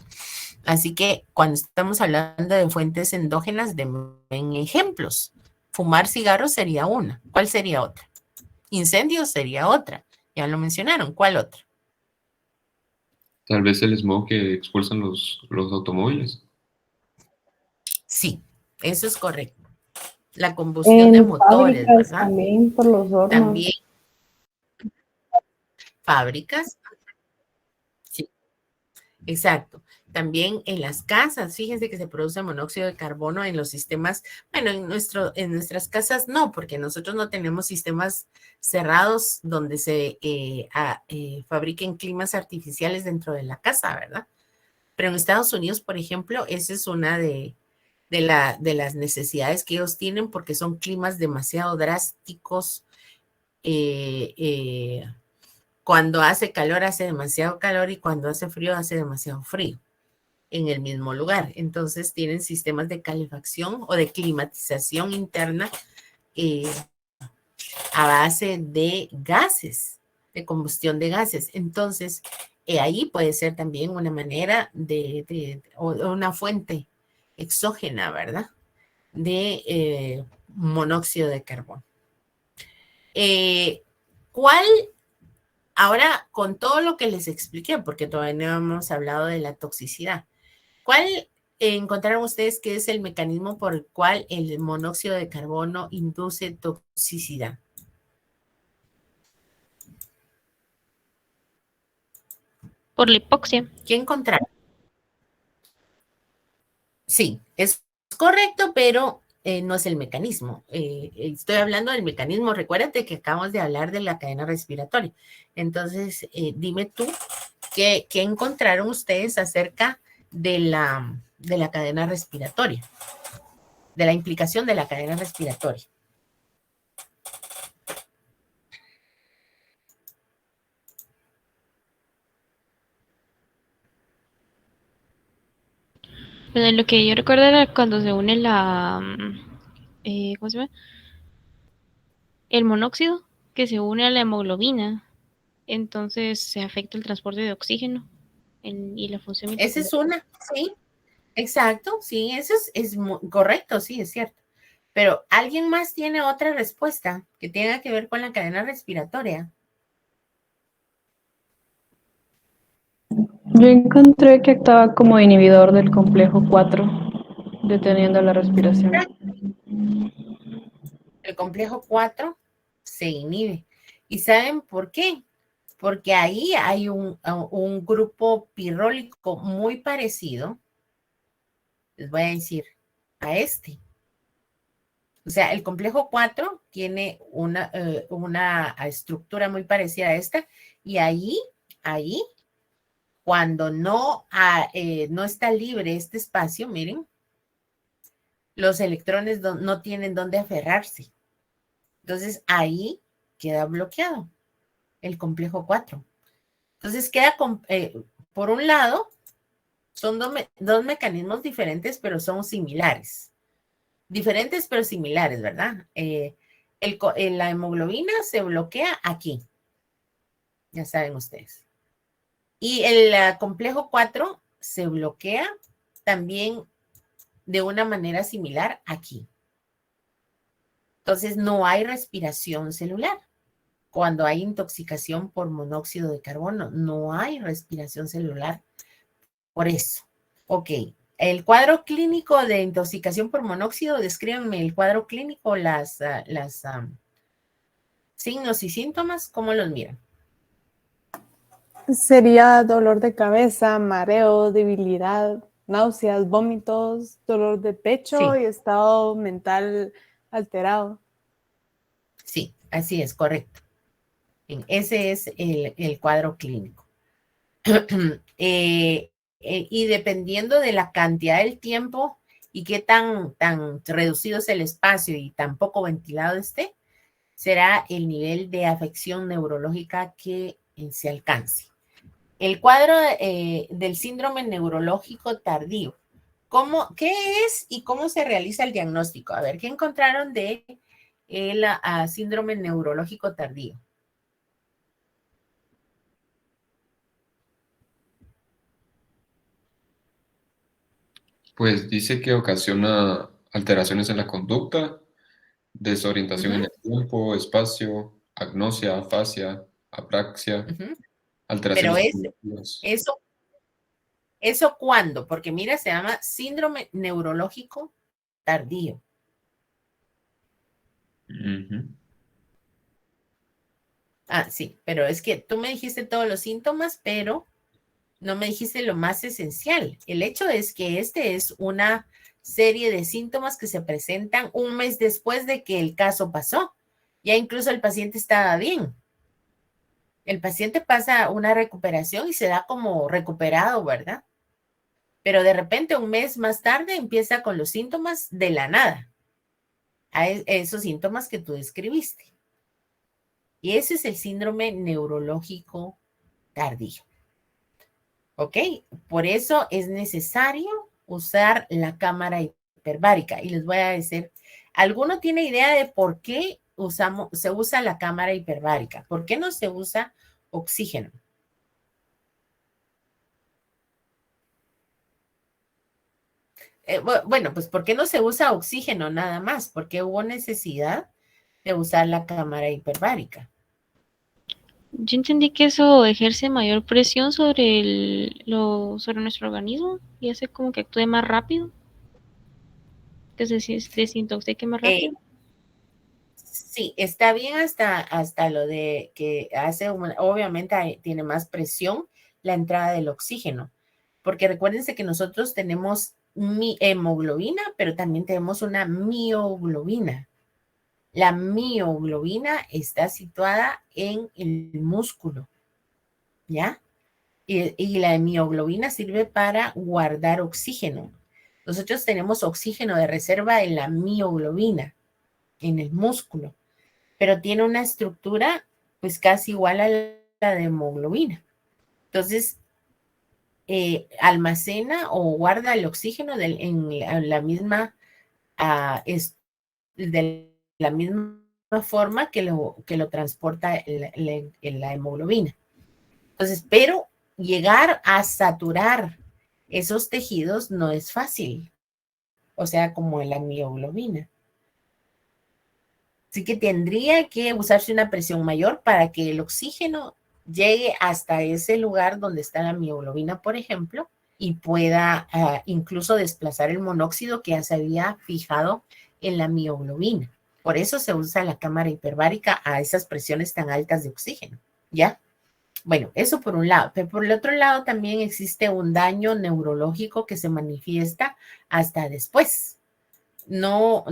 Así que cuando estamos hablando de fuentes endógenas, en ejemplos. Fumar cigarros sería una. ¿Cuál sería otra? Incendios sería otra. Ya lo mencionaron. ¿Cuál otra? Tal vez el smog que expulsan los automóviles. Sí, eso es correcto. La combustión de En motores, fábricas ¿verdad? también por los hornos. También fábricas. Sí, exacto. También en las casas, fíjense que se produce monóxido de carbono en los sistemas, bueno, en nuestras casas no, porque nosotros no tenemos sistemas cerrados donde se fabriquen climas artificiales dentro de la casa, ¿verdad? Pero en Estados Unidos, por ejemplo, esa es una de las necesidades que ellos tienen porque son climas demasiado drásticos. Cuando hace calor hace demasiado calor y cuando hace frío hace demasiado frío en el mismo lugar. Entonces tienen sistemas de calefacción o de climatización interna a base de gases, de combustión de gases. Entonces, ahí puede ser también una manera o una fuente exógena, ¿verdad? De monóxido de carbono. ¿Cuál? Ahora, con todo lo que les expliqué, porque todavía no hemos hablado de la toxicidad, ¿cuál encontraron ustedes que es el mecanismo por el cual el monóxido de carbono induce toxicidad? Por la hipoxia. ¿Qué encontraron? Sí, es correcto, pero no es el mecanismo. Estoy hablando del mecanismo. Recuérdate que acabamos de hablar de la cadena respiratoria. Entonces, dime tú, ¿qué encontraron ustedes acerca de la cadena respiratoria? De la implicación de la cadena respiratoria. Pero lo que yo recuerdo era cuando se une ¿cómo se llama? El monóxido, que se une a la hemoglobina. Entonces se afecta el transporte de oxígeno y la función Esa es mitocondrial. una, sí, exacto, sí, eso correcto, sí, es cierto. Pero ¿alguien más tiene otra respuesta que tenga que ver con la cadena respiratoria? Yo encontré que actúa como inhibidor del complejo 4, deteniendo la respiración. El complejo 4 se inhibe. ¿Y saben por qué? Porque ahí hay un grupo pirrólico muy parecido, les voy a decir, a este. O sea, el complejo 4 tiene una estructura muy parecida a esta, y ahí, cuando no está libre este espacio, miren, los electrones no tienen dónde aferrarse. Entonces, ahí queda bloqueado el complejo 4. Entonces, por un lado, son dos mecanismos diferentes, pero son similares. Diferentes, pero similares, ¿verdad? La hemoglobina se bloquea aquí, ya saben ustedes. Y el complejo 4 se bloquea también de una manera similar aquí. Entonces, no hay respiración celular. Cuando hay intoxicación por monóxido de carbono, no hay respiración celular por eso. Ok. El cuadro clínico de intoxicación por monóxido, descríbanme el cuadro clínico, las signos y síntomas, ¿cómo los miran? Sería dolor de cabeza, mareo, debilidad, náuseas, vómitos, dolor de pecho Sí. y estado mental alterado. Sí, así es, correcto. Bien, ese es el cuadro clínico. Y dependiendo de la cantidad del tiempo y qué tan reducido es el espacio y tan poco ventilado esté, será el nivel de afección neurológica que se alcance. El cuadro del síndrome neurológico tardío. ¿Qué es y cómo se realiza el diagnóstico? A ver, ¿qué encontraron de el síndrome neurológico tardío? Pues dice que ocasiona alteraciones en la conducta, desorientación en Ujú, el tiempo, espacio, agnosia, afasia, apraxia, ujú. Pero alteraciones cognitivas. ¿eso cuándo? Porque mira, se llama síndrome neurológico tardío. Ujú. Sí, pero es que tú me dijiste todos los síntomas, pero no me dijiste lo más esencial. El hecho es que este es una serie de síntomas que se presentan un mes después de que el caso pasó. Ya incluso el paciente estaba bien. El paciente pasa una recuperación y se da como recuperado, ¿verdad? Pero de repente un mes más tarde empieza con los síntomas de la nada, a esos síntomas que tú describiste. Y ese es el síndrome neurológico tardío. ¿Ok? Por eso es necesario usar la cámara hiperbárica. Y les voy a decir, ¿alguno tiene idea de por qué se usa la cámara hiperbárica? ¿Por qué no se usa oxígeno? Bueno, pues ¿por qué no se usa oxígeno nada más? Porque hubo necesidad de usar la cámara hiperbárica. Yo entendí que eso ejerce mayor presión sobre nuestro organismo y hace como que actúe más rápido, que se desintoxique más Eh, rápido. sí, está bien hasta lo de que obviamente tiene más presión la entrada del oxígeno, porque recuérdense que nosotros tenemos hemoglobina, pero también tenemos una mioglobina. La mioglobina está situada en el músculo, ¿ya? Y la mioglobina sirve para guardar oxígeno. Nosotros tenemos oxígeno de reserva en la mioglobina, en el músculo, pero tiene una estructura pues casi igual a la de hemoglobina. Entonces, almacena o guarda el oxígeno en la misma, de la misma forma que lo transporta la hemoglobina. Entonces, pero llegar a saturar esos tejidos no es fácil, o sea, como la mioglobina. Así que tendría que usarse una presión mayor para que el oxígeno llegue hasta ese lugar donde está la mioglobina, por ejemplo, y pueda incluso desplazar el monóxido que ya se había fijado en la mioglobina. Por eso se usa la cámara hiperbárica a esas presiones tan altas de oxígeno, ¿ya? Bueno, eso por un lado, pero por el otro lado también existe un daño neurológico que se manifiesta hasta después. No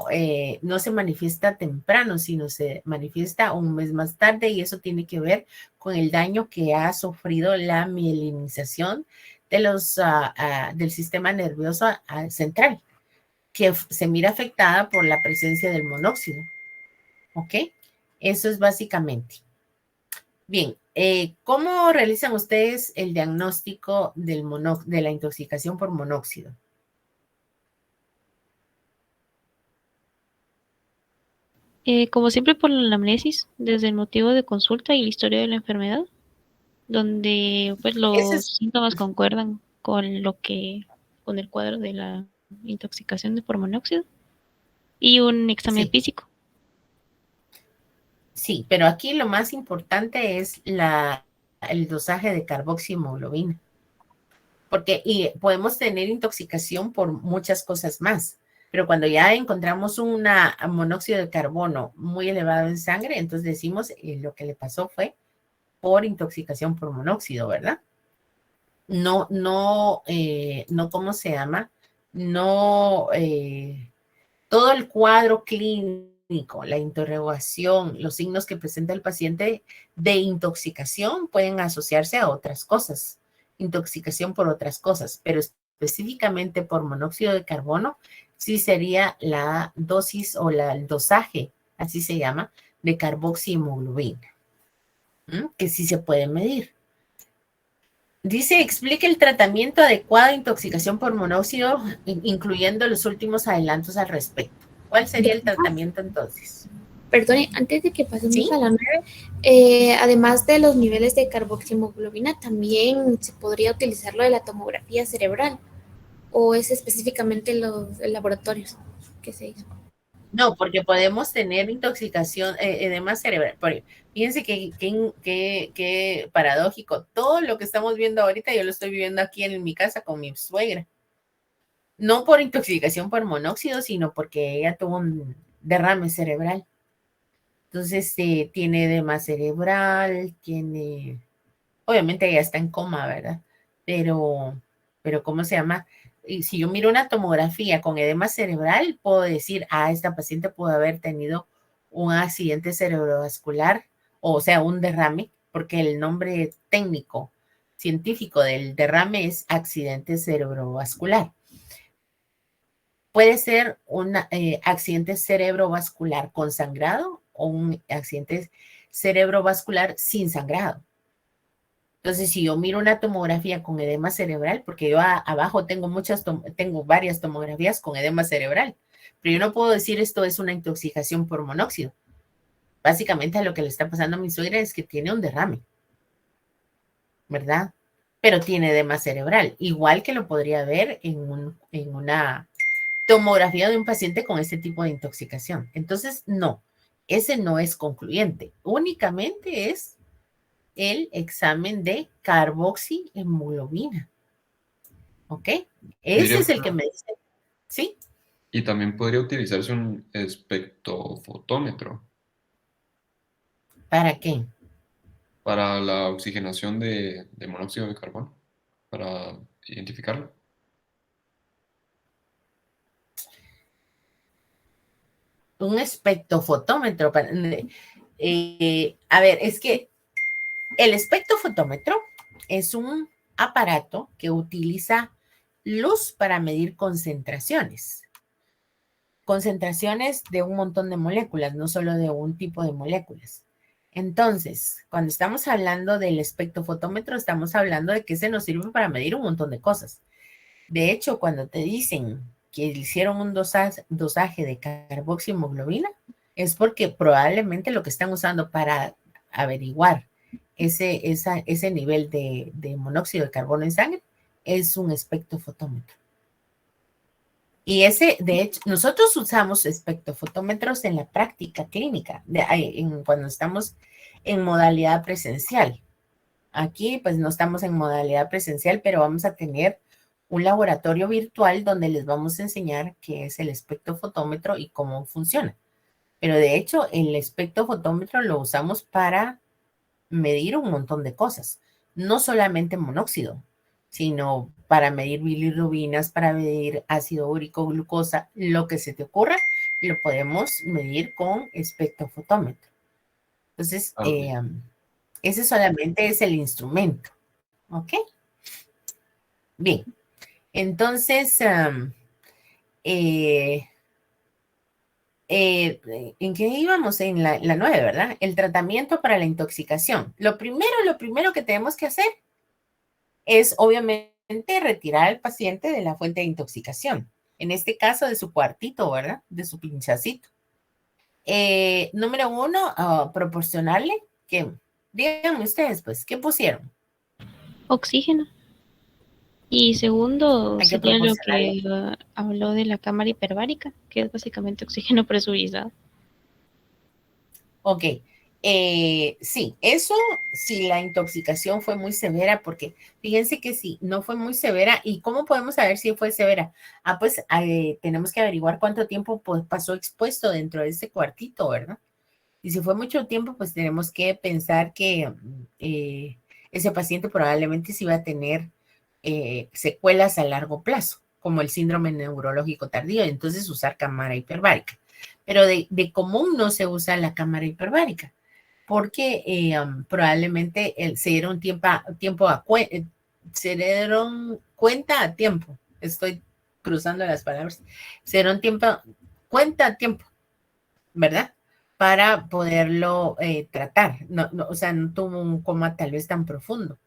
se manifiesta temprano, sino se manifiesta un mes más tarde y eso tiene que ver con el daño que ha sufrido la mielinización del sistema nervioso central, que se mira afectada por la presencia del monóxido. ¿Ok? Eso es básicamente. Bien, ¿cómo realizan ustedes el diagnóstico de la intoxicación por monóxido? Como siempre por la anamnesis, desde el motivo de consulta y la historia de la enfermedad, donde pues los síntomas concuerdan con con el cuadro de la intoxicación por monóxido y un examen físico. Sí, pero aquí lo más importante es el dosaje de carboxihemoglobina, porque podemos tener intoxicación por muchas cosas más. Pero cuando ya encontramos un monóxido de carbono muy elevado en sangre, entonces decimos lo que le pasó fue por intoxicación por monóxido, ¿verdad? No, ¿cómo se llama? No, todo el cuadro clínico, la interrogación, los signos que presenta el paciente de intoxicación pueden asociarse a otras cosas, intoxicación por otras cosas, pero específicamente por monóxido de carbono, sí sería la dosis o el dosaje, así se llama, de carboxihemoglobina, que sí se puede medir. Dice, explique el tratamiento adecuado de intoxicación por monóxido, incluyendo los últimos adelantos al respecto. ¿Cuál sería el tratamiento entonces? Perdone, antes de que pasemos a la 9, además de los niveles de carboxihemoglobina, también se podría utilizar lo de la tomografía cerebral, o es específicamente los laboratorios que se hizo. No, porque podemos tener intoxicación, edema cerebral. Fíjense qué paradójico. Todo lo que estamos viendo ahorita, yo lo estoy viviendo aquí en mi casa con mi suegra. No por intoxicación por monóxido, sino porque ella tuvo un derrame cerebral. Entonces, tiene edema cerebral, obviamente ella está en coma, ¿verdad? Pero ¿cómo se llama? Y si yo miro una tomografía con edema cerebral, puedo decir, esta paciente pudo haber tenido un accidente cerebrovascular, o sea, un derrame, porque el nombre técnico científico del derrame es accidente cerebrovascular. Puede ser un accidente cerebrovascular con sangrado o un accidente cerebrovascular sin sangrado. Entonces, si yo miro una tomografía con edema cerebral, porque yo abajo tengo varias tomografías con edema cerebral, pero yo no puedo decir esto es una intoxicación por monóxido. Básicamente lo que le está pasando a mi suegra es que tiene un derrame, ¿verdad? Pero tiene edema cerebral, igual que lo podría ver en una tomografía de un paciente con este tipo de intoxicación. Entonces, no, ese no es concluyente. Únicamente es el examen de carboxihemoglobina. ¿Ok? Ese es el que me dice. ¿Sí? Y también podría utilizarse un espectrofotómetro. ¿Para qué? Para la oxigenación de monóxido de carbono, para identificarlo. Un espectrofotómetro. A ver, es que el espectrofotómetro es un aparato que utiliza luz para medir concentraciones. Concentraciones de un montón de moléculas, no solo de un tipo de moléculas. Entonces, cuando estamos hablando del espectrofotómetro, estamos hablando de que se nos sirve para medir un montón de cosas. De hecho, cuando te dicen que hicieron un dosaje de carboxiemoglobina, es porque probablemente lo que están usando para averiguar ese nivel de monóxido de carbono en sangre es un espectrofotómetro. Y de hecho, nosotros usamos espectrofotómetros en la práctica clínica, cuando estamos en modalidad presencial. Aquí, pues, no estamos en modalidad presencial, pero vamos a tener un laboratorio virtual donde les vamos a enseñar qué es el espectrofotómetro y cómo funciona. Pero de hecho, el espectrofotómetro lo usamos para medir un montón de cosas, no solamente monóxido, sino para medir bilirrubinas, para medir ácido úrico, glucosa, lo que se te ocurra, lo podemos medir con espectrofotómetro. Entonces, ese solamente es el instrumento, ¿ok? Bien, entonces, ¿en qué íbamos? En la 9, ¿verdad? El tratamiento para la intoxicación. Lo primero que tenemos que hacer es, obviamente, retirar al paciente de la fuente de intoxicación. En este caso, de su cuartito, ¿verdad? De su pinchacito. Número 1, proporcionarle que, díganme ustedes, pues, ¿qué pusieron? Oxígeno. Y segundo, Hay que sería lo proporcionarle. que habló de la cámara hiperbárica, que es básicamente oxígeno presurizado. Ok, sí, eso si la intoxicación fue muy severa, porque fíjense que si no fue muy severa, ¿y cómo podemos saber si fue severa? Pues tenemos que averiguar cuánto tiempo pues, pasó expuesto dentro de ese cuartito, ¿verdad? Y si fue mucho tiempo, pues tenemos que pensar que ese paciente probablemente sí va a tener secuelas a largo plazo, como el síndrome neurológico tardío, entonces usar cámara hiperbárica. Pero de común no se usa la cámara hiperbárica, porque probablemente se dieron se dieron cuenta a tiempo, estoy cruzando las palabras, se dieron cuenta a tiempo, ¿verdad? Para poderlo tratar, o sea, no tuvo un coma tal vez tan profundo.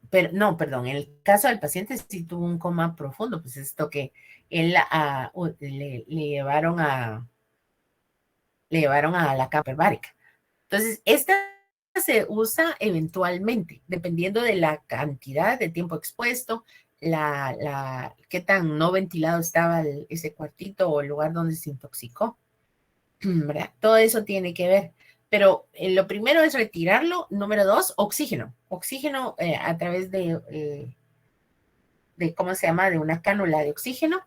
Pero no, perdón, en el caso del paciente sí tuvo un coma profundo, pues esto que él le llevaron a la cámara hiperbárica. Entonces, esta se usa eventualmente, dependiendo de la cantidad de tiempo expuesto, qué tan no ventilado estaba ese cuartito o el lugar donde se intoxicó, ¿verdad? Todo eso tiene que ver. Pero lo primero es retirarlo. Número 2, oxígeno. Oxígeno a través de, ¿cómo se llama? De una cánula de oxígeno.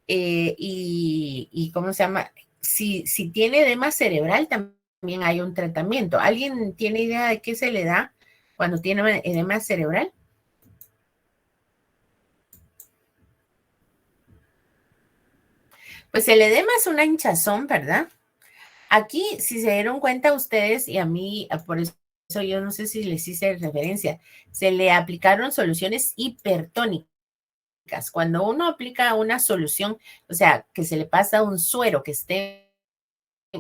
Y ¿cómo se llama? Si tiene edema cerebral, también hay un tratamiento. ¿Alguien tiene idea de qué se le da cuando tiene edema cerebral? Pues el edema es una hinchazón, ¿verdad? Aquí, si se dieron cuenta ustedes, y a mí, por eso yo no sé si les hice referencia, se le aplicaron soluciones hipertónicas. Cuando uno aplica una solución, o sea, que se le pasa un suero que esté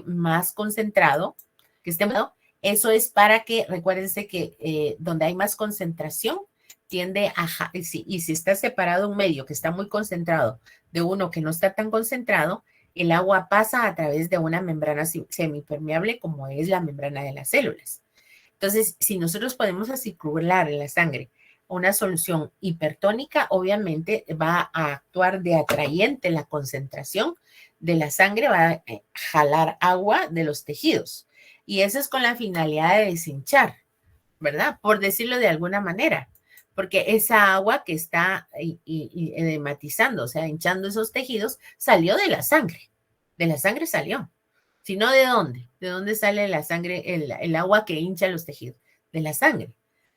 más concentrado, eso es para que, recuérdense que donde hay más concentración, tiende a, y si está separado un medio que está muy concentrado de uno que no está tan concentrado, el agua pasa a través de una membrana semipermeable como es la membrana de las células. Entonces, si nosotros podemos circular en la sangre una solución hipertónica, obviamente va a actuar de atrayente la concentración de la sangre, va a jalar agua de los tejidos. Y eso es con la finalidad de deshinchar, ¿verdad? Por decirlo de alguna manera, porque esa agua que está edematizando, o sea, hinchando esos tejidos, salió de la sangre salió. Si no, ¿de dónde? ¿De dónde sale la sangre, el agua que hincha los tejidos? De la sangre.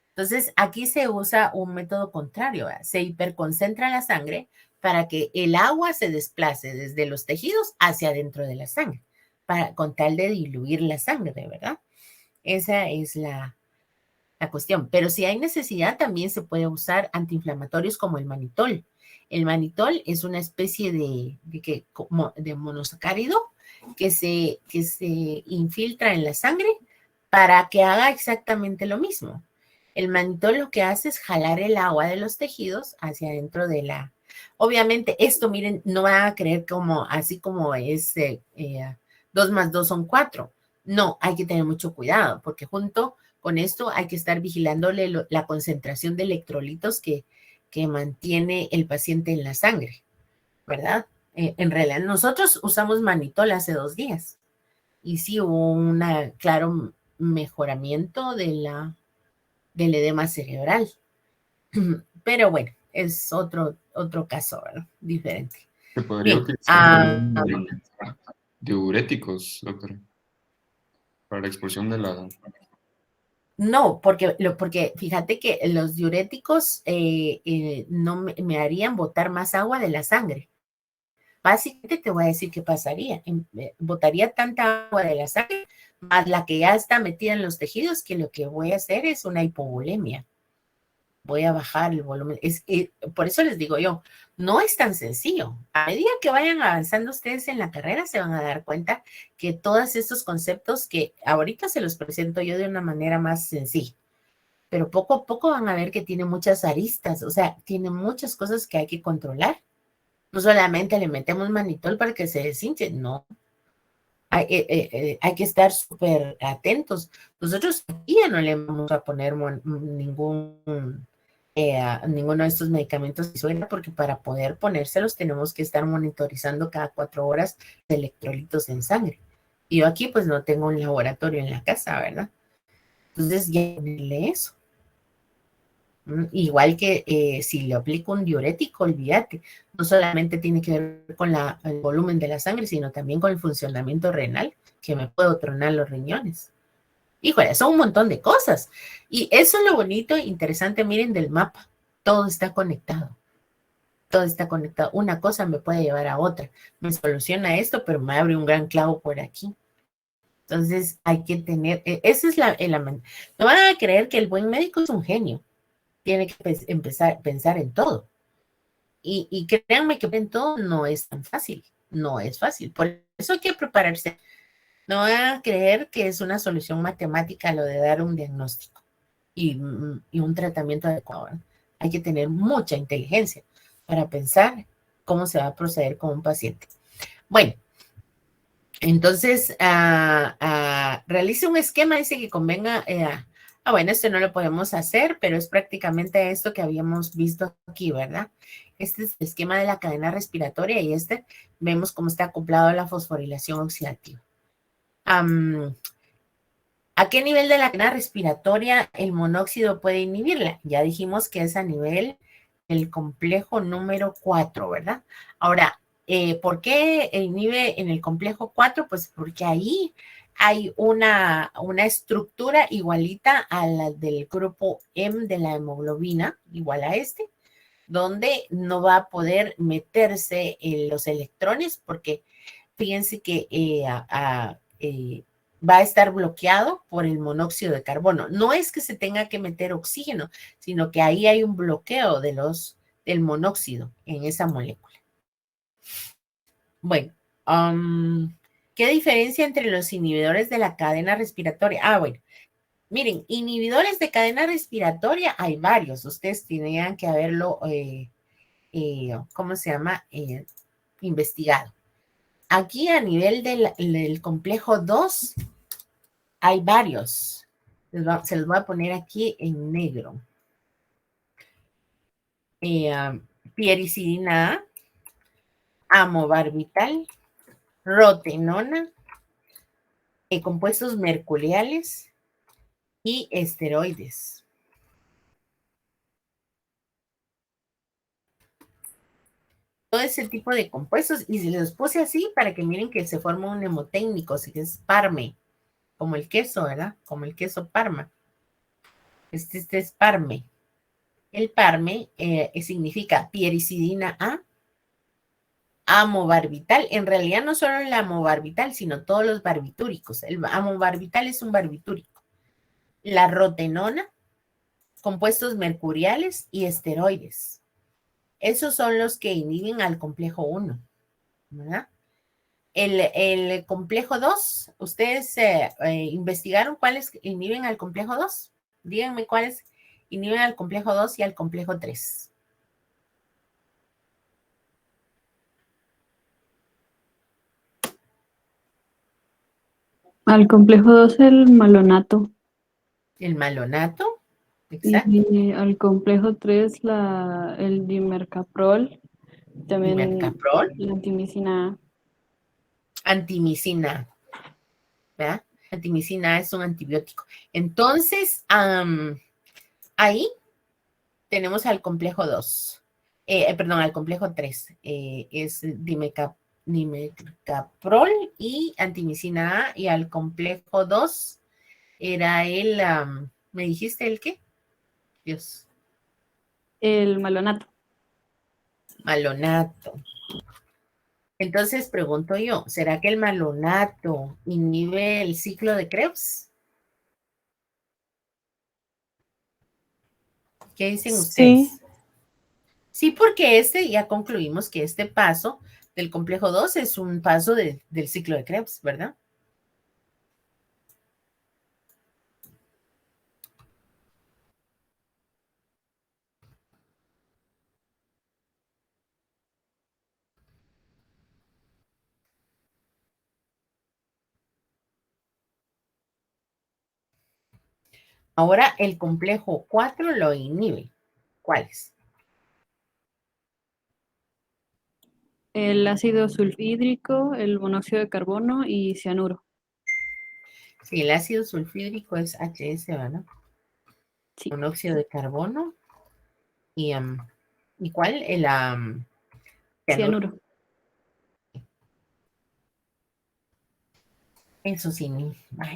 Entonces, aquí se usa un método contrario, ¿verdad? Se hiperconcentra la sangre para que el agua se desplace desde los tejidos hacia adentro de la sangre, con tal de diluir la sangre, ¿verdad? Esa es la cuestión. Pero si hay necesidad, también se puede usar antiinflamatorios como el manitol. El manitol es una especie de monosacárido que se infiltra en la sangre para que haga exactamente lo mismo. El mannitol lo que hace es jalar el agua de los tejidos hacia adentro de la... Obviamente esto, miren, no van a creer como así como es 2 más 2 son 4. No, hay que tener mucho cuidado porque junto con esto hay que estar vigilándole la concentración de electrolitos que mantiene el paciente en la sangre, ¿verdad? En realidad, nosotros usamos mannitol hace 2 días y sí hubo un claro mejoramiento del edema cerebral. Pero bueno, es otro caso, ¿verdad? Diferente. Se podría Bien, utilizar diuréticos, doctor, para la expulsión de la... no, porque fíjate que los diuréticos no me harían botar más agua de la sangre. Básicamente te voy a decir qué pasaría. Botaría tanta agua de la sangre más la que ya está metida en los tejidos que lo que voy a hacer es una hipovolemia. Voy a bajar el volumen. Por eso les digo yo, no es tan sencillo. A medida que vayan avanzando ustedes en la carrera, se van a dar cuenta que todos estos conceptos que ahorita se los presento yo de una manera más sencilla, pero poco a poco van a ver que tiene muchas aristas, o sea, tiene muchas cosas que hay que controlar. No solamente le metemos mannitol para que se deshinche, no. Hay que estar súper atentos. Nosotros aquí ya no le vamos a poner ninguno de estos medicamentos porque para poder ponérselos tenemos que estar monitorizando cada 4 horas de electrolitos en sangre. Y yo aquí pues no tengo un laboratorio en la casa, ¿verdad? Entonces ya ponerle eso. Igual que si le aplico un diurético, olvídate, no solamente tiene que ver con el volumen de la sangre, sino también con el funcionamiento renal, que me puedo tronar los riñones. Híjole, son un montón de cosas. Y eso es lo bonito, interesante, miren, del mapa. Todo está conectado. Todo está conectado. Una cosa me puede llevar a otra. Me soluciona esto, pero me abre un gran clavo por aquí. Entonces hay que tener, esa es no van a creer que el buen médico es un genio. Tiene que empezar a pensar en todo. Y créanme que en todo no es tan fácil. No es fácil. Por eso hay que prepararse. No van a creer que es una solución matemática lo de dar un diagnóstico y un tratamiento adecuado. Hay que tener mucha inteligencia para pensar cómo se va a proceder con un paciente. Bueno, entonces realice un esquema, dice que convenga... bueno, este no lo podemos hacer, pero es prácticamente esto que habíamos visto aquí, ¿verdad? Este es el esquema de la cadena respiratoria y vemos cómo está acoplado a la fosforilación oxidativa. ¿A qué nivel de la cadena respiratoria el monóxido puede inhibirla? Ya dijimos que es a nivel del complejo número 4, ¿verdad? Ahora, ¿por qué inhibe en el complejo 4? Pues porque ahí hay una estructura igualita a la del grupo M de la hemoglobina, igual a donde no va a poder meterse los electrones porque fíjense que va a estar bloqueado por el monóxido de carbono. No es que se tenga que meter oxígeno, sino que ahí hay un bloqueo del monóxido en esa molécula. Bueno, ¿qué diferencia entre los inhibidores de la cadena respiratoria? Bueno, miren, inhibidores de cadena respiratoria hay varios. Ustedes tenían que haberlo, ¿cómo se llama? Investigado. Aquí a nivel del complejo 2 hay varios. Se los voy a poner aquí en negro. Piericidina A, amobarbital, rotenona, compuestos mercuriales y esteroides. Todo ese tipo de compuestos, y se los puse así para que miren que se forma un mnemotécnico, así que es parme, como el queso, ¿verdad? Como el queso Parma. Este es parme. El parme significa piericidina A, amobarbital. En realidad no solo el amobarbital, sino todos los barbitúricos. El amobarbital es un barbitúrico. La rotenona, compuestos mercuriales y esteroides. Esos son los que inhiben al complejo 1, ¿verdad? El complejo 2, ¿ustedes investigaron cuáles inhiben al complejo 2? Díganme cuáles inhiben al complejo 2 y al complejo 3. Al complejo 2 el malonato. El malonato, exacto. Y al complejo 3 el dimercaprol. También Dimercaprol. la antimicina A. Antimicina, ¿verdad? Antimicina es un antibiótico. Entonces, ahí tenemos al complejo 2. Perdón, al complejo 3. Es dimercaprol y antimicina A. Y al complejo 2 era ¿me dijiste el qué? Dios. El malonato. Malonato. Entonces pregunto yo, ¿será que el malonato inhibe el ciclo de Krebs? ¿Qué dicen ustedes? Sí, Sí, porque ya concluimos que este paso del complejo 2 es un paso del ciclo de Krebs, ¿verdad? Ahora el complejo 4 lo inhibe. ¿Cuáles? El ácido sulfhídrico, el monóxido de carbono y cianuro. Sí, el ácido sulfídrico es HS, ¿verdad? Sí. Monóxido de carbono. ¿Y cuál? El cianuro. Cianuro.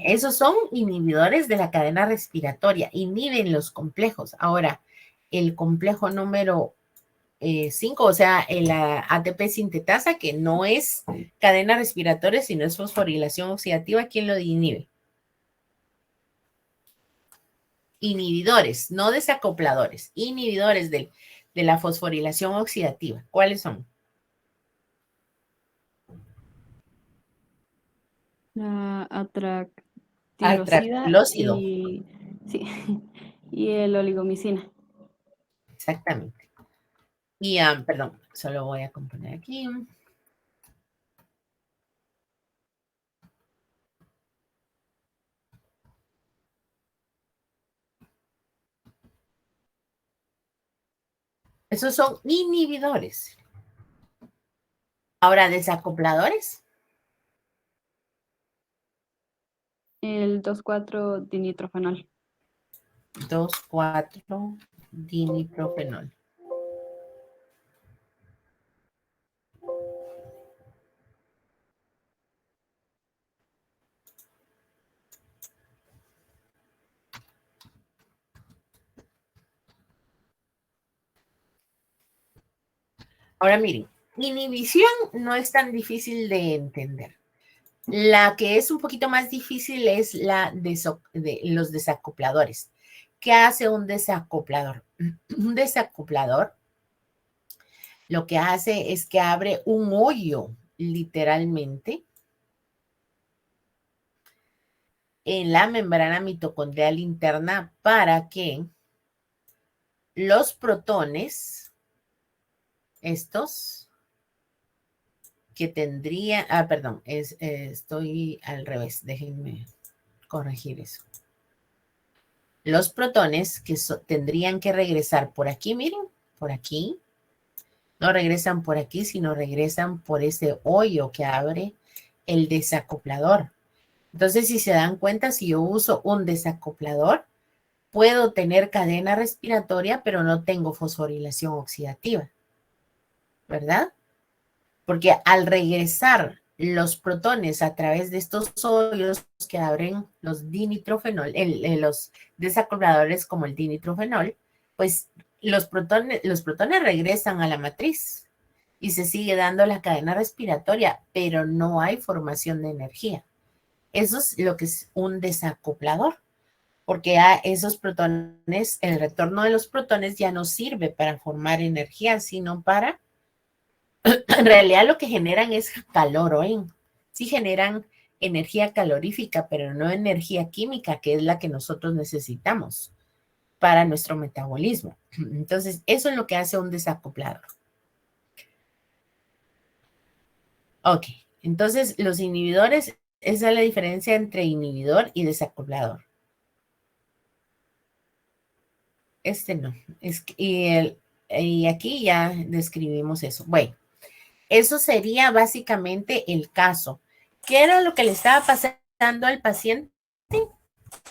Esos son inhibidores de la cadena respiratoria, inhiben los complejos. Ahora, el complejo número 5, o sea, el ATP sintetasa, que no es cadena respiratoria, sino es fosforilación oxidativa, ¿quién lo inhibe? Inhibidores, no desacopladores, inhibidores de la fosforilación oxidativa. ¿Cuáles son? La atractilosida Atractilócido. sí, y el oligomicina. Exactamente. Y, perdón, solo voy a componer aquí. Esos son inhibidores. Ahora, desacopladores. El 2,4-dinitrofenol. 2,4-dinitrofenol. Ahora miren, inhibición no es tan difícil de entender. La que es un poquito más difícil es la de los desacopladores. ¿Qué hace un desacoplador? Un desacoplador lo que hace es que abre un hoyo, literalmente, en la membrana mitocondrial interna para que los protones, estos, que tendrían, perdón, estoy al revés, déjenme corregir eso. Los protones que tendrían que regresar por aquí, miren, por aquí, no regresan por aquí, sino regresan por ese hoyo que abre el desacoplador. Entonces, si se dan cuenta, si yo uso un desacoplador, puedo tener cadena respiratoria, pero no tengo fosforilación oxidativa, ¿verdad? Porque al regresar los protones a través de estos hoyos que abren los dinitrofenol, los desacopladores como el dinitrofenol, pues los protones regresan a la matriz y se sigue dando la cadena respiratoria, pero no hay formación de energía. Eso es lo que es un desacoplador, porque a esos protones, el retorno de los protones ya no sirve para formar energía, sino para, en realidad lo que generan es calor, ¿oyen? sí generan energía calorífica, pero no energía química, que es la que nosotros necesitamos para nuestro metabolismo. Entonces, eso es lo que hace un desacoplador. Ok, entonces los inhibidores, esa es la diferencia entre inhibidor y desacoplador. Este no, y aquí ya describimos eso. Bueno, eso sería básicamente el caso. ¿Qué era lo que le estaba pasando al paciente?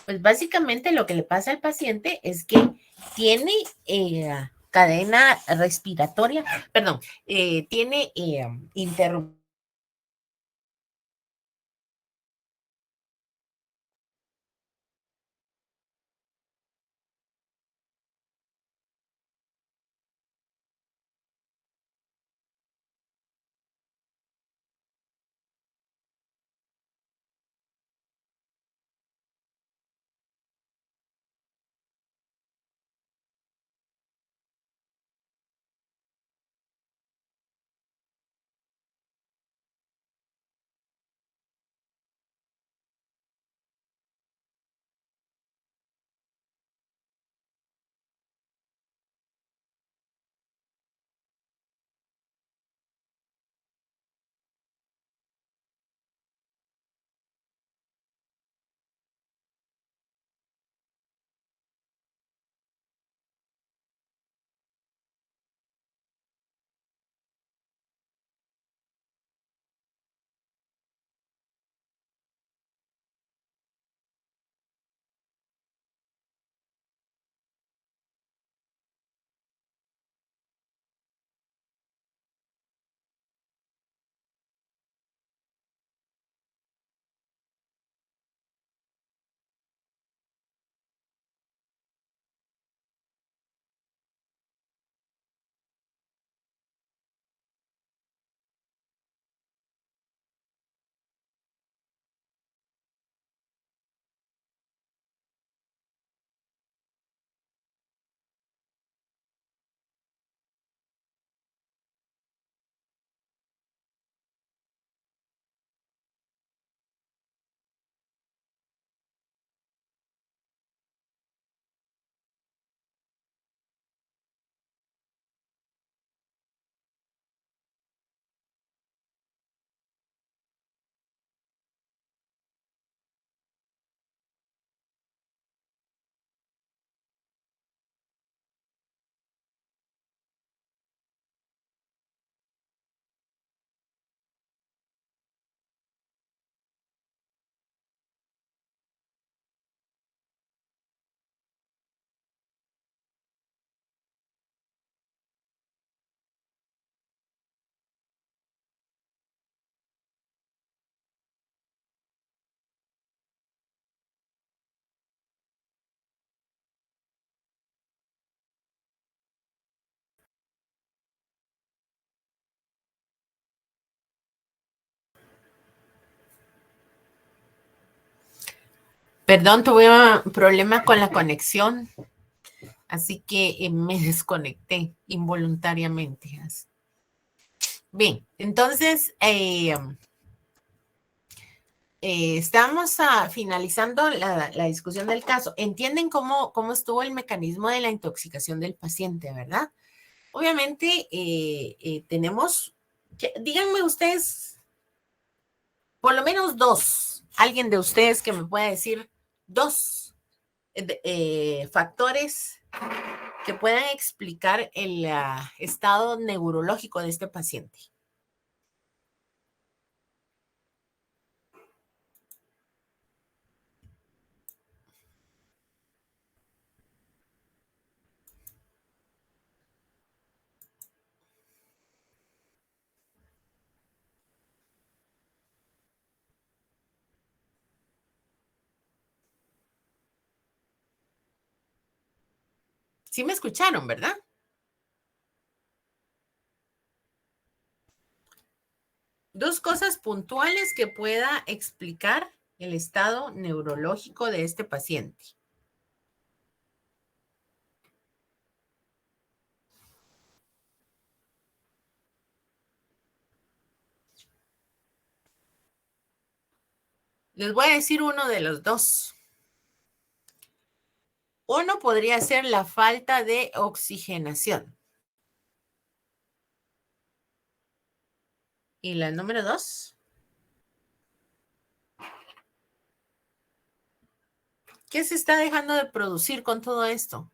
Pues básicamente lo que le pasa al paciente es que tiene cadena respiratoria, perdón, tiene interrupción. Perdón, tuve un problema con la conexión, así que me desconecté involuntariamente. Bien, entonces estamos finalizando la discusión del caso. ¿Entienden cómo estuvo el mecanismo de la intoxicación del paciente, verdad? Obviamente tenemos, díganme ustedes, por lo menos dos, alguien de ustedes que me pueda decir dos factores que puedan explicar el estado neurológico de este paciente. Sí me escucharon, ¿verdad? Dos cosas puntuales que pueda explicar el estado neurológico de este paciente. Les voy a decir uno de los dos. Uno podría ser la falta de oxigenación. ¿Y la número 2? ¿Qué se está dejando de producir con todo esto?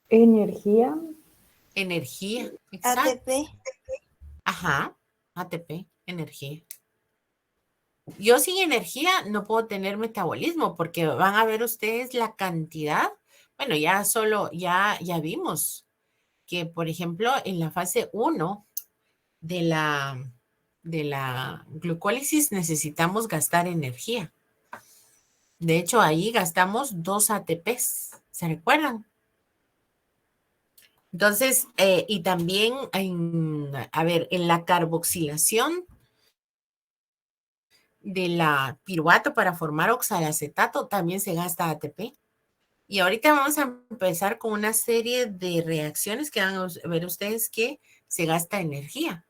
Energía. Energía. Exacto. ATP. Ajá, ATP, energía. Yo sin energía no puedo tener metabolismo porque van a ver ustedes la cantidad. Bueno, ya vimos que, por ejemplo, en la fase 1 de la glucólisis necesitamos gastar energía. De hecho, ahí gastamos 2 ATPs. ¿Se recuerdan? Entonces, y también en la carboxilación de la piruvato para formar oxalacetato también se gasta ATP. Y ahorita vamos a empezar con una serie de reacciones que van a ver ustedes que se gasta energía.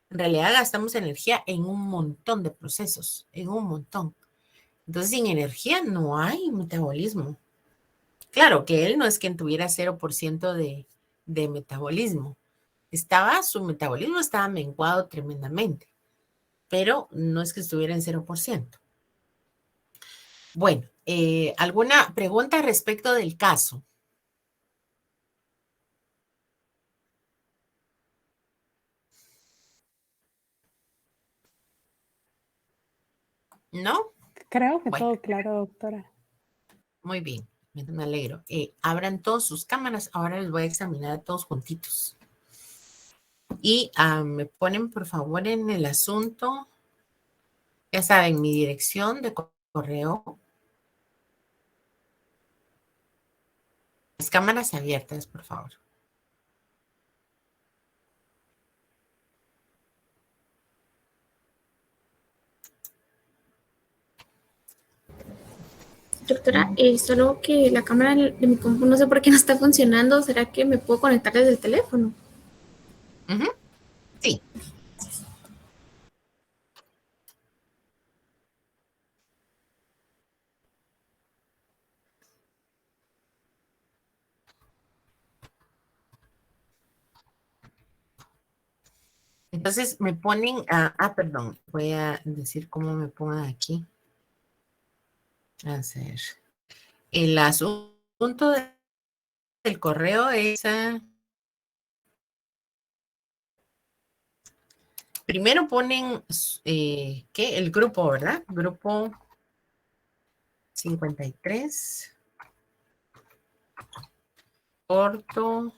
En realidad gastamos energía en un montón de procesos, en un montón. Entonces, sin energía no hay metabolismo. Claro que él no es quien tuviera 0% de metabolismo. Su metabolismo estaba menguado tremendamente, pero no es que estuviera en 0%. Bueno, ¿alguna pregunta respecto del caso? ¿No? Creo que Bueno, todo claro, doctora. muy bien, me alegro. Abran todas sus cámaras, ahora les voy a examinar a todos juntitos. Y me ponen, por favor, en el asunto, ya saben, mi dirección de correo. Las cámaras abiertas, por favor. Doctora, solo que la cámara de mi compu no sé por qué no está funcionando. ¿Será que me puedo conectar desde el teléfono? Ujú, sí. Entonces me ponen, perdón, voy a decir cómo me pongan aquí. A ver, el asunto del correo es, primero ponen, ¿qué? El grupo, ¿verdad? Grupo 53, corto,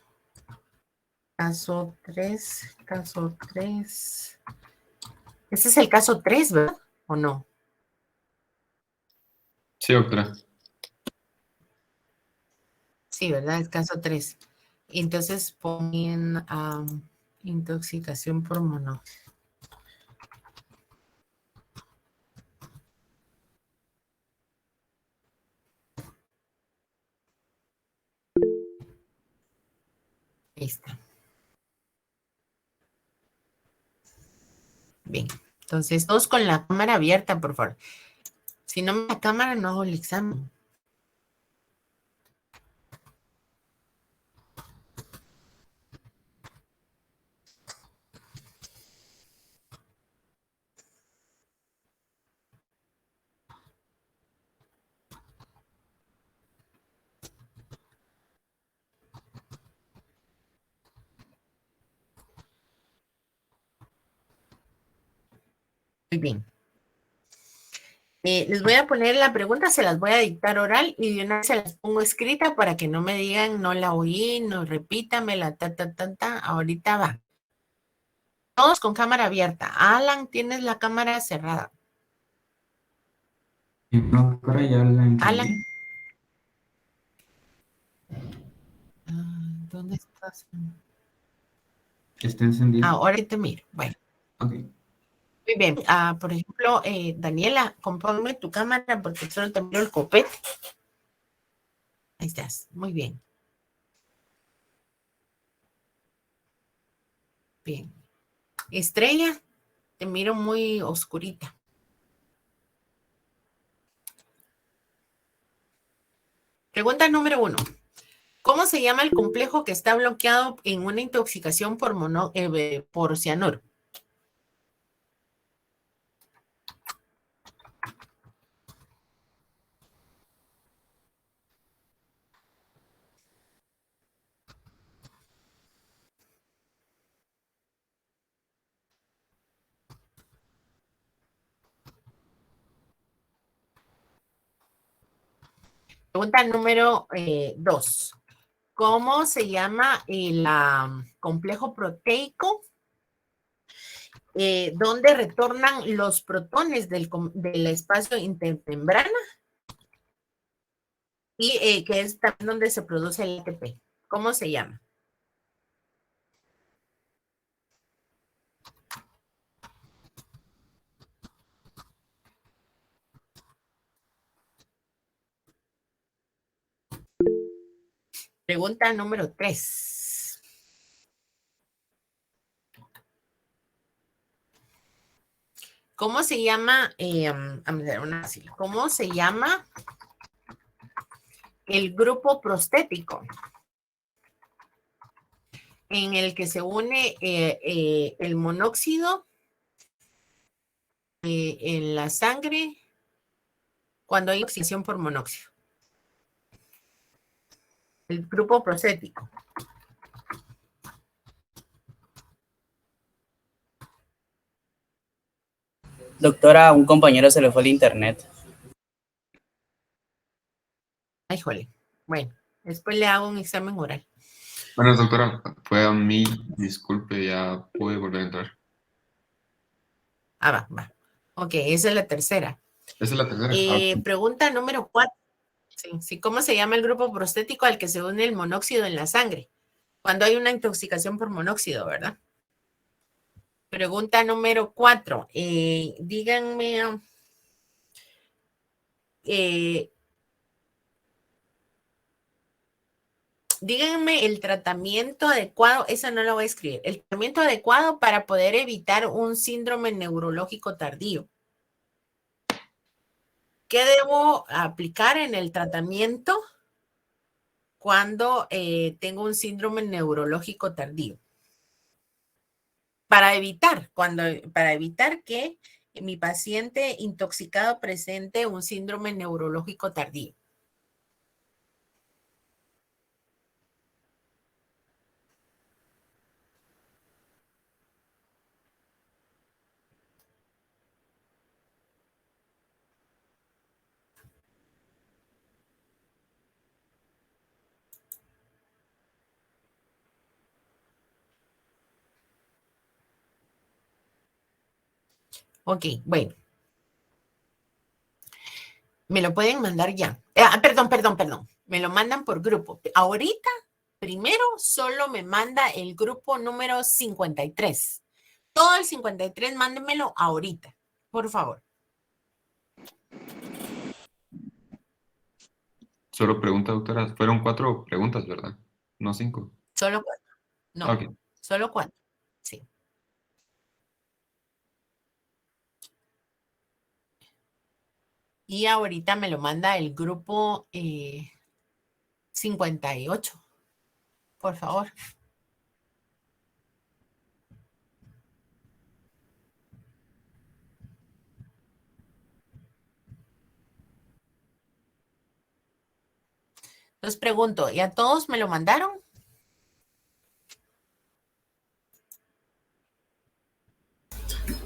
caso 3. Este es el caso 3, ¿verdad? ¿O no? Sí, doctora. Sí, ¿verdad? Es caso 3. Entonces ponen intoxicación por monóxido. Ahí está. Bien. Entonces, todos con la cámara abierta, por favor. Si no me la cámara, no hago el examen. Muy bien. Les voy a poner la pregunta, se las voy a dictar oral y de una vez se las pongo escrita para que no me digan, no la oí, no repítamela, ahorita va. Todos con cámara abierta. Alan, tienes la cámara cerrada. No, doctora, ya la encendí. Alan. ¿Dónde estás? Está encendida. Ahora te miro. Bueno. Ok. Muy bien. Por ejemplo, Daniela, compónme tu cámara porque solo te miro el copete. Ahí estás. Muy bien. Bien. Estrella, te miro muy oscurita. Pregunta número 1. ¿Cómo se llama el complejo que está bloqueado en una intoxicación por cianuro? Pregunta número 2. ¿Cómo se llama el complejo proteico donde retornan los protones del espacio intermembrana y que es también donde se produce el ATP? ¿Cómo se llama? Pregunta número 3. ¿Cómo se llama? ¿Cómo se llama el grupo prostético en el que se une el monóxido en la sangre cuando hay oxidación por monóxido? El grupo prostético. Doctora, a un compañero se le fue el internet. Ay, jole. Bueno, después le hago un examen oral. Bueno, doctora, fue a mí, disculpe, ya pude volver a entrar. Va. Ok, esa es la tercera. Esa es la tercera. Pregunta número 4. Sí, ¿cómo se llama el grupo prostético al que se une el monóxido en la sangre? Cuando hay una intoxicación por monóxido, ¿verdad? Pregunta número 4. Díganme, díganme el tratamiento adecuado, esa no la voy a escribir, el tratamiento adecuado para poder evitar un síndrome neurológico tardío. ¿Qué debo aplicar en el tratamiento cuando tengo un síndrome neurológico tardío? Para evitar que mi paciente intoxicado presente un síndrome neurológico tardío. Ok, bueno. Me lo pueden mandar ya. Perdón. Me lo mandan por grupo. Ahorita, primero, solo me manda el grupo número 53. Todo el 53, mándenmelo ahorita, por favor. Solo pregunta, doctora. Fueron 4 preguntas, ¿verdad? No 5. Solo 4. No, Okay. Solo 4. Sí. Y ahorita me lo manda el grupo 58. Por favor. Entonces pregunto, ¿y a todos me lo mandaron?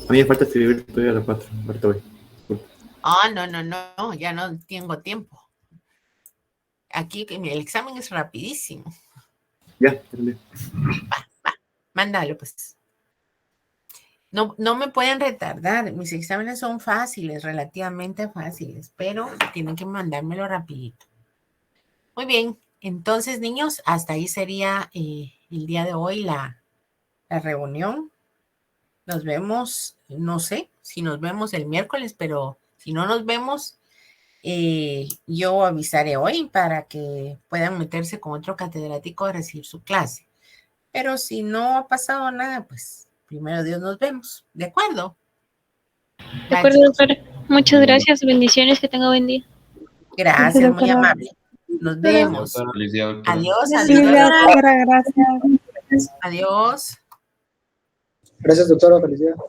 A mí me falta escribir todavía a las 4. Ahorita voy. No, ya no tengo tiempo. Aquí el examen es rapidísimo. Ya. Va, mándalo pues. No me pueden retardar, mis exámenes son fáciles, relativamente fáciles, pero tienen que mandármelo rapidito. Muy bien, entonces niños, hasta ahí sería el día de hoy la reunión. Nos vemos, no sé si nos vemos el miércoles, pero si no nos vemos, yo avisaré hoy para que puedan meterse con otro catedrático a recibir su clase. Pero si no ha pasado nada, pues primero Dios nos vemos. ¿De acuerdo? De acuerdo, doctora. Muchas gracias. Bendiciones. Que tenga buen día. Gracias, muy doctora. amable. Nos vemos. Feliz día, doctora. Adiós, Sí, adiós. doctora, gracias. Adiós. Gracias, doctora. Felicidades.